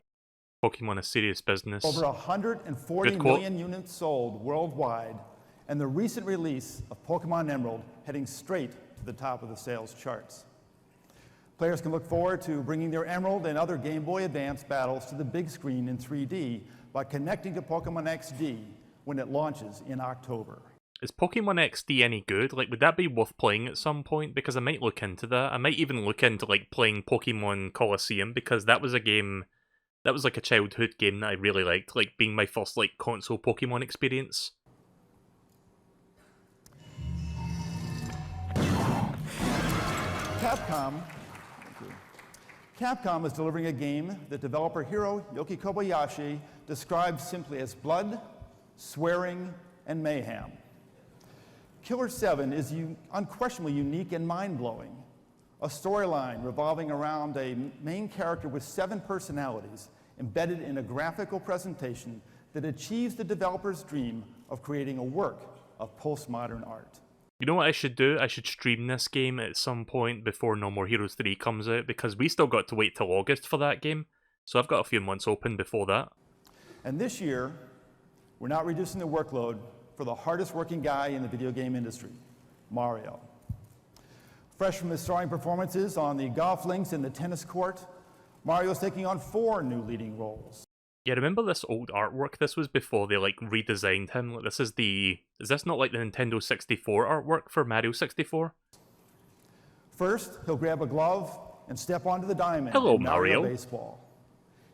Pokemon is serious business. over 140 Good quote. million units sold worldwide, and the recent release of Pokemon Emerald heading straight to the top of the sales charts. Players can look forward to bringing their Emerald and other Game Boy Advance battles to the big screen in 3D by connecting to Pokemon XD when it launches in October. Is Pokemon XD any good? Like, would that be worth playing at some point? Because I might look into that. I might even look into, like, playing Pokemon Colosseum, because that was a game... That was, like, a childhood game that I really liked, like, being my first, like, console Pokemon experience. Capcom is delivering a game that developer Hiroyuki Kobayashi describes simply as blood, swearing, and mayhem. Killer 7 is unquestionably unique and mind-blowing. A storyline revolving around a main character with 7 personalities embedded in a graphical presentation that achieves the developer's dream of creating a work of postmodern art. You know what I should do? I should stream this game at some point before No More Heroes 3 comes out, because we still got to wait till August for that game, so I've got a few months open before that. And this year, we're not reducing the workload for the hardest working guy in the video game industry, Mario. Fresh from his starring performances on the golf links and the tennis court, Mario's taking on 4 new leading roles. Yeah, remember this old artwork? This was before they, like, redesigned him. Like, this is the... Is this not like the Nintendo 64 artwork for Mario 64? First, he'll grab a glove and step onto the diamond. Hello, in Mario. Baseball.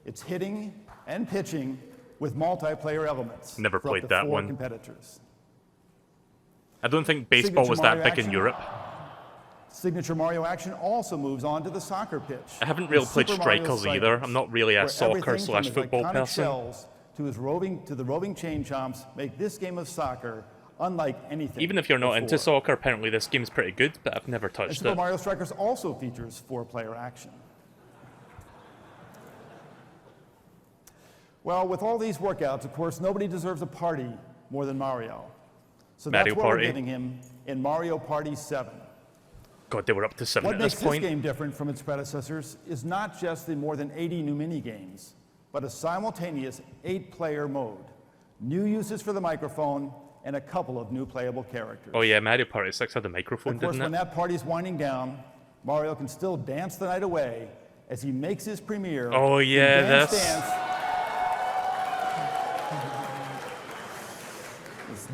It's hitting and pitching with multiplayer elements. Never for up played to that 4 one. competitors. I don't think baseball Signature was that Mario big in action. Europe. Signature Mario action also moves on to the soccer pitch. I haven't with really played Super Mario Strikers either. Strikers, I'm not really a where everything from his soccer/football iconic person. shells to the roving chain chomps make this game of soccer unlike anything. Even if you're not into before. soccer, apparently this game's pretty good, but I've never And touched Super it. Mario Strikers also features 4-player action. Well, with all these workouts, of course, nobody deserves a party more than Mario. So Mario that's what Party. we're giving him in Mario Party 7. God, they were up to 7 What at makes this this point. game different from its predecessors is not just the more than 80 new mini-games, but a simultaneous 8-player mode, new uses for the microphone, and a couple of new playable characters. Oh yeah, Mario Party 6 had the microphone, Of course, didn't when it? that party's winding down, Mario can still dance the night away as he makes his premiere. Oh in yeah, Dance this.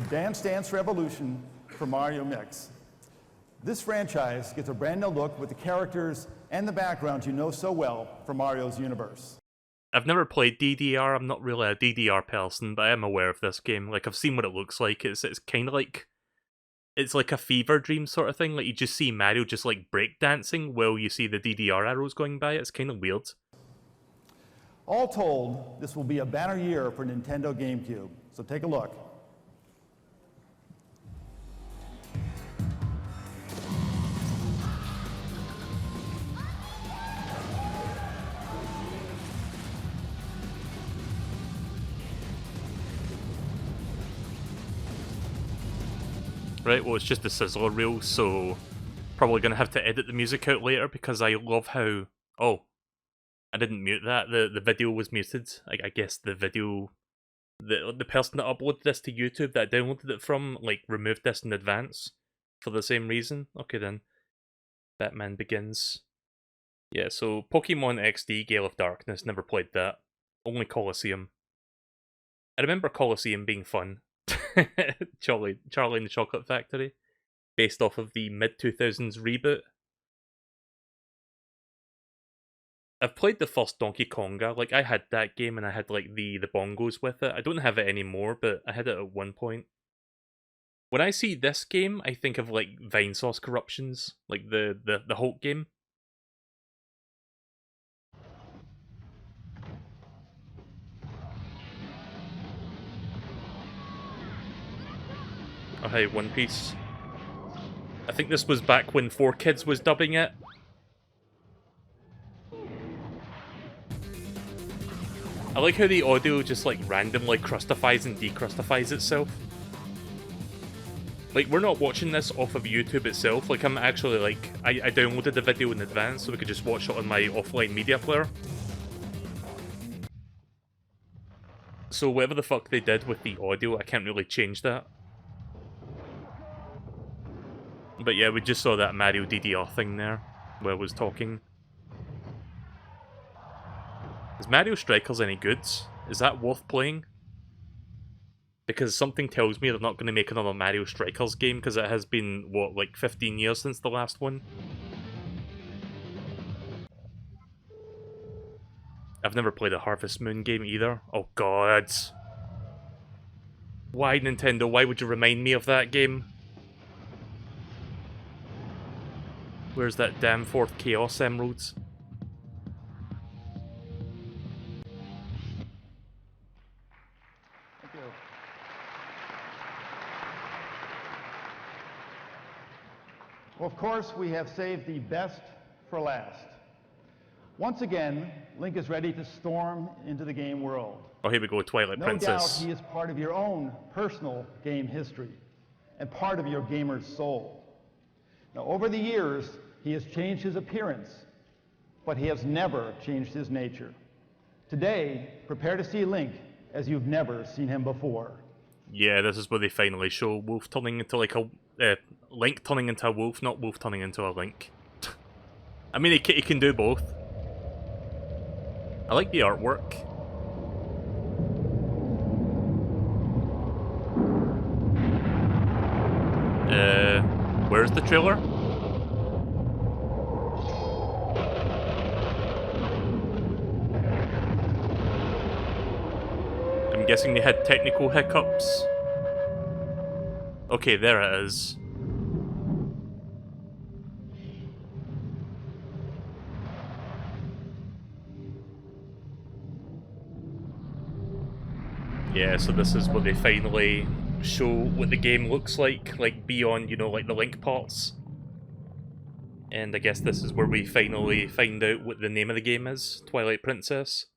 Dance Dance Revolution for Mario Mix. This franchise gets a brand new look with the characters and the backgrounds you know so well from Mario's universe. I've never played DDR. I'm not really a DDR person, but I am aware of this game. Like, I've seen what it looks like. It's kind of like... It's like a fever dream sort of thing. Like, you just see Mario just, like, breakdancing while you see the DDR arrows going by. It's kind of weird. All told, this will be a banner year for Nintendo GameCube, so take a look. Right, well, it's just the sizzler reel, so probably going to have to edit the music out later because I love how... Oh, I didn't mute that. The video was muted. I guess the video... The person that uploaded this to YouTube that I downloaded it from, like, removed this in advance for the same reason. Okay then. Batman Begins. Yeah, so Pokemon XD, Gale of Darkness, never played that. Only Colosseum. I remember Colosseum being fun. Charlie and the Chocolate Factory, based off of the mid-2000s reboot. I've played the first Donkey Konga. Like, I had that game and I had, like, the bongos with it. I don't have it anymore, but I had it at one point. When I see this game, I think of, like, Vinesauce Corruptions, like the Hulk game. Oh hey, One Piece. I think this was back when 4Kids was dubbing it. I like how the audio just like randomly crustifies and decrustifies itself. Like, we're not watching this off of YouTube itself. Like, I'm actually like, I downloaded the video in advance so we could just watch it on my offline media player. So whatever the fuck they did with the audio, I can't really change that. But yeah, we just saw that Mario DDR thing there, where I was talking. Is Mario Strikers any good? Is that worth playing? Because something tells me they're not going to make another Mario Strikers game, because it has been, what, like 15 years since the last one? I've never played a Harvest Moon game either. Oh god. Why, Nintendo? Why would you remind me of that game? Where's that damn fourth Chaos Emeralds? Thank you. Well, of course, we have saved the best for last. Once again, Link is ready to storm into the game world. Oh, here we go, Twilight No Princess. doubt he is part of your own personal game history and part of your gamer's soul. Now, over the years, he has changed his appearance, but he has never changed his nature. Today, prepare to see Link as you've never seen him before. Yeah, this is where they finally show Wolf turning into like a... Link turning into a wolf, not Wolf turning into a Link. I mean, he can do both. I like the artwork. Where's the trailer? I'm guessing they had technical hiccups. Okay, there it is. Yeah, so this is where they finally show what the game looks like beyond, you know, like the Link parts. And I guess this is where we finally find out what the name of the game is, Twilight Princess.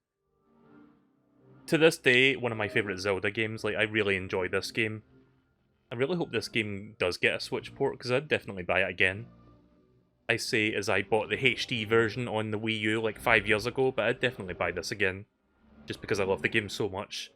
To this day, one of my favourite Zelda games. Like, I really enjoy this game. I really hope this game does get a Switch port, because I'd definitely buy it again. I say as I bought the HD version on the Wii U like 5 years ago, but I'd definitely buy this again. Just because I love the game so much.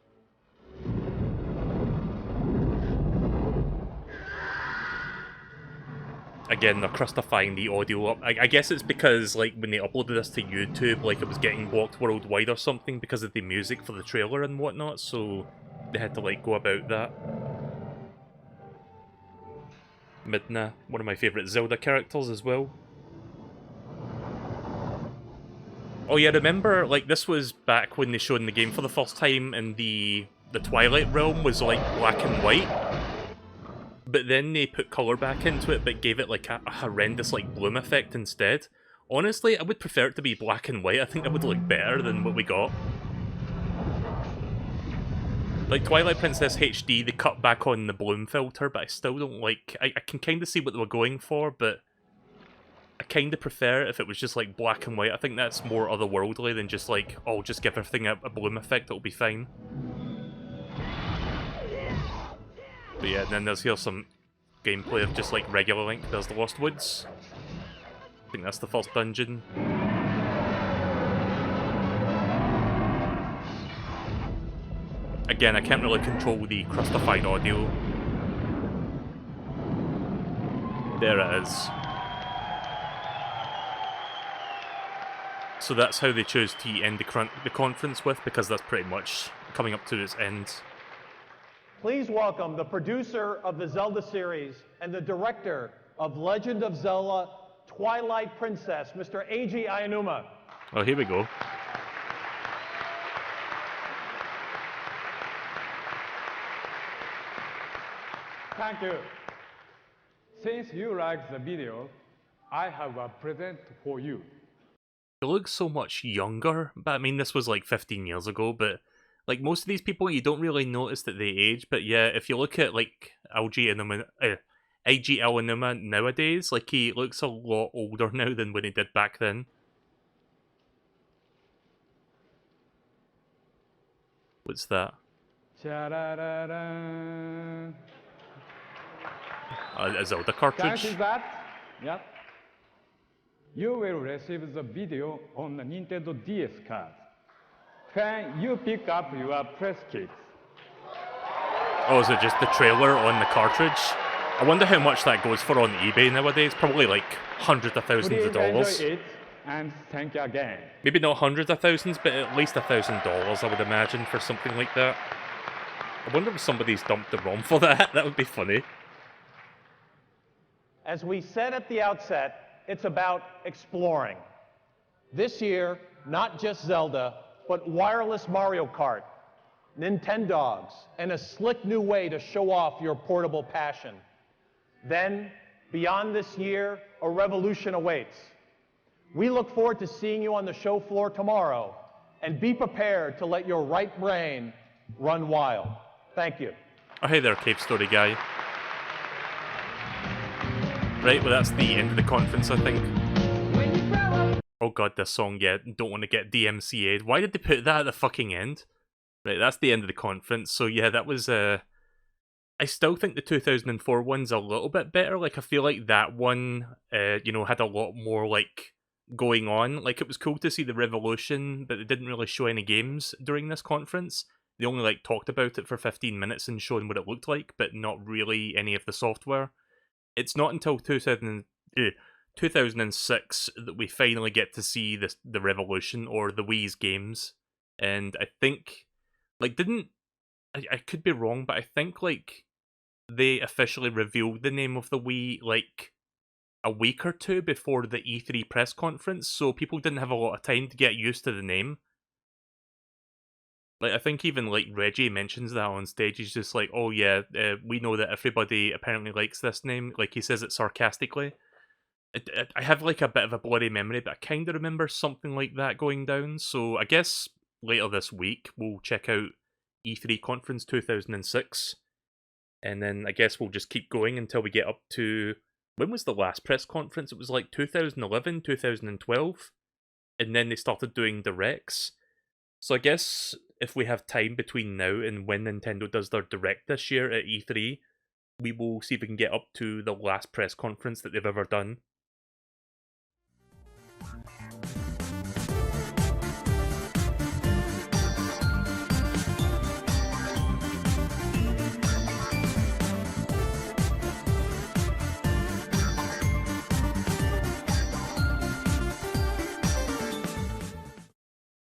Again, they're crustifying the audio up. I guess it's because, like, when they uploaded this to YouTube, like, it was getting blocked worldwide or something because of the music for the trailer and whatnot, so they had to, like, go about that. Midna, one of my favourite Zelda characters as well. Oh yeah, remember, like, this was back when they showed the game for the first time and the Twilight Realm was, like, black and white. But then they put colour back into it, but gave it like a horrendous like bloom effect instead. Honestly, I would prefer it to be black and white. I think that would look better than what we got. Like Twilight Princess HD, they cut back on the bloom filter, but I still don't like... I can kind of see what they were going for, but I kind of prefer it if it was just like black and white. I think that's more otherworldly than just like, oh, just give everything a bloom effect, it'll be fine. But yeah, and then here's some gameplay of just like regular Link. There's the Lost Woods. I think that's the first dungeon. Again, I can't really control the crustified audio. There it is. So that's how they chose to end the conference with, because that's pretty much coming up to its end. Please welcome the producer of the Zelda series and the director of Legend of Zelda Twilight Princess, Mr. Eiji Aonuma. Oh, here we go. Thank you. Since you like the video, I have a present for you. It looks so much younger, but I mean, this was like 15 years ago, but like most of these people, you don't really notice that they age, but yeah, if you look at like Eiji Aonuma nowadays, like he looks a lot older now than when he did back then. What's that? A Zelda cartridge? Thank you that. Yeah. You will receive the video on the Nintendo DS card. When you pick up your press kits. Oh, is it just the trailer on the cartridge? I wonder how much that goes for on eBay nowadays. Probably like hundreds of thousands of dollars. Enjoy it, and thank you again. Maybe not hundreds of thousands, but at least $1,000, I would imagine, for something like that. I wonder if somebody's dumped the ROM for that. That would be funny. As we said at the outset, it's about exploring. This year, not just Zelda, but wireless Mario Kart, Nintendogs, and a slick new way to show off your portable passion. Then, beyond this year, a revolution awaits. We look forward to seeing you on the show floor tomorrow, and be prepared to let your right brain run wild. Thank you. Oh, hey there, Cave Story guy. Right, well that's the end of the conference, I think. Oh god, this song, yeah, don't want to get DMCA'd. Why did they put that at the fucking end? Right, that's the end of the conference, so yeah, that was, I still think the 2004 one's a little bit better. Like, I feel like that one, you know, had a lot more, like, going on. Like, it was cool to see the revolution, but they didn't really show any games during this conference. They only, like, talked about it for 15 minutes and showing what it looked like, but not really any of the software. It's not until 2006 that we finally get to see the revolution, or the Wii's games. And I think, like, I could be wrong, but I think, like, they officially revealed the name of the Wii, like, a week or two before the E3 press conference, so people didn't have a lot of time to get used to the name. Like, I think even, like, Reggie mentions that on stage. He's just like, oh yeah, we know that everybody apparently likes this name. Like, he says it sarcastically. I have, like, a bit of a blurry memory, but I kind of remember something like that going down. So I guess later this week, we'll check out E3 Conference 2006. And then I guess we'll just keep going until we get up to... When was the last press conference? It was like 2011, 2012. And then they started doing directs. So I guess if we have time between now and when Nintendo does their direct this year at E3, we will see if we can get up to the last press conference that they've ever done.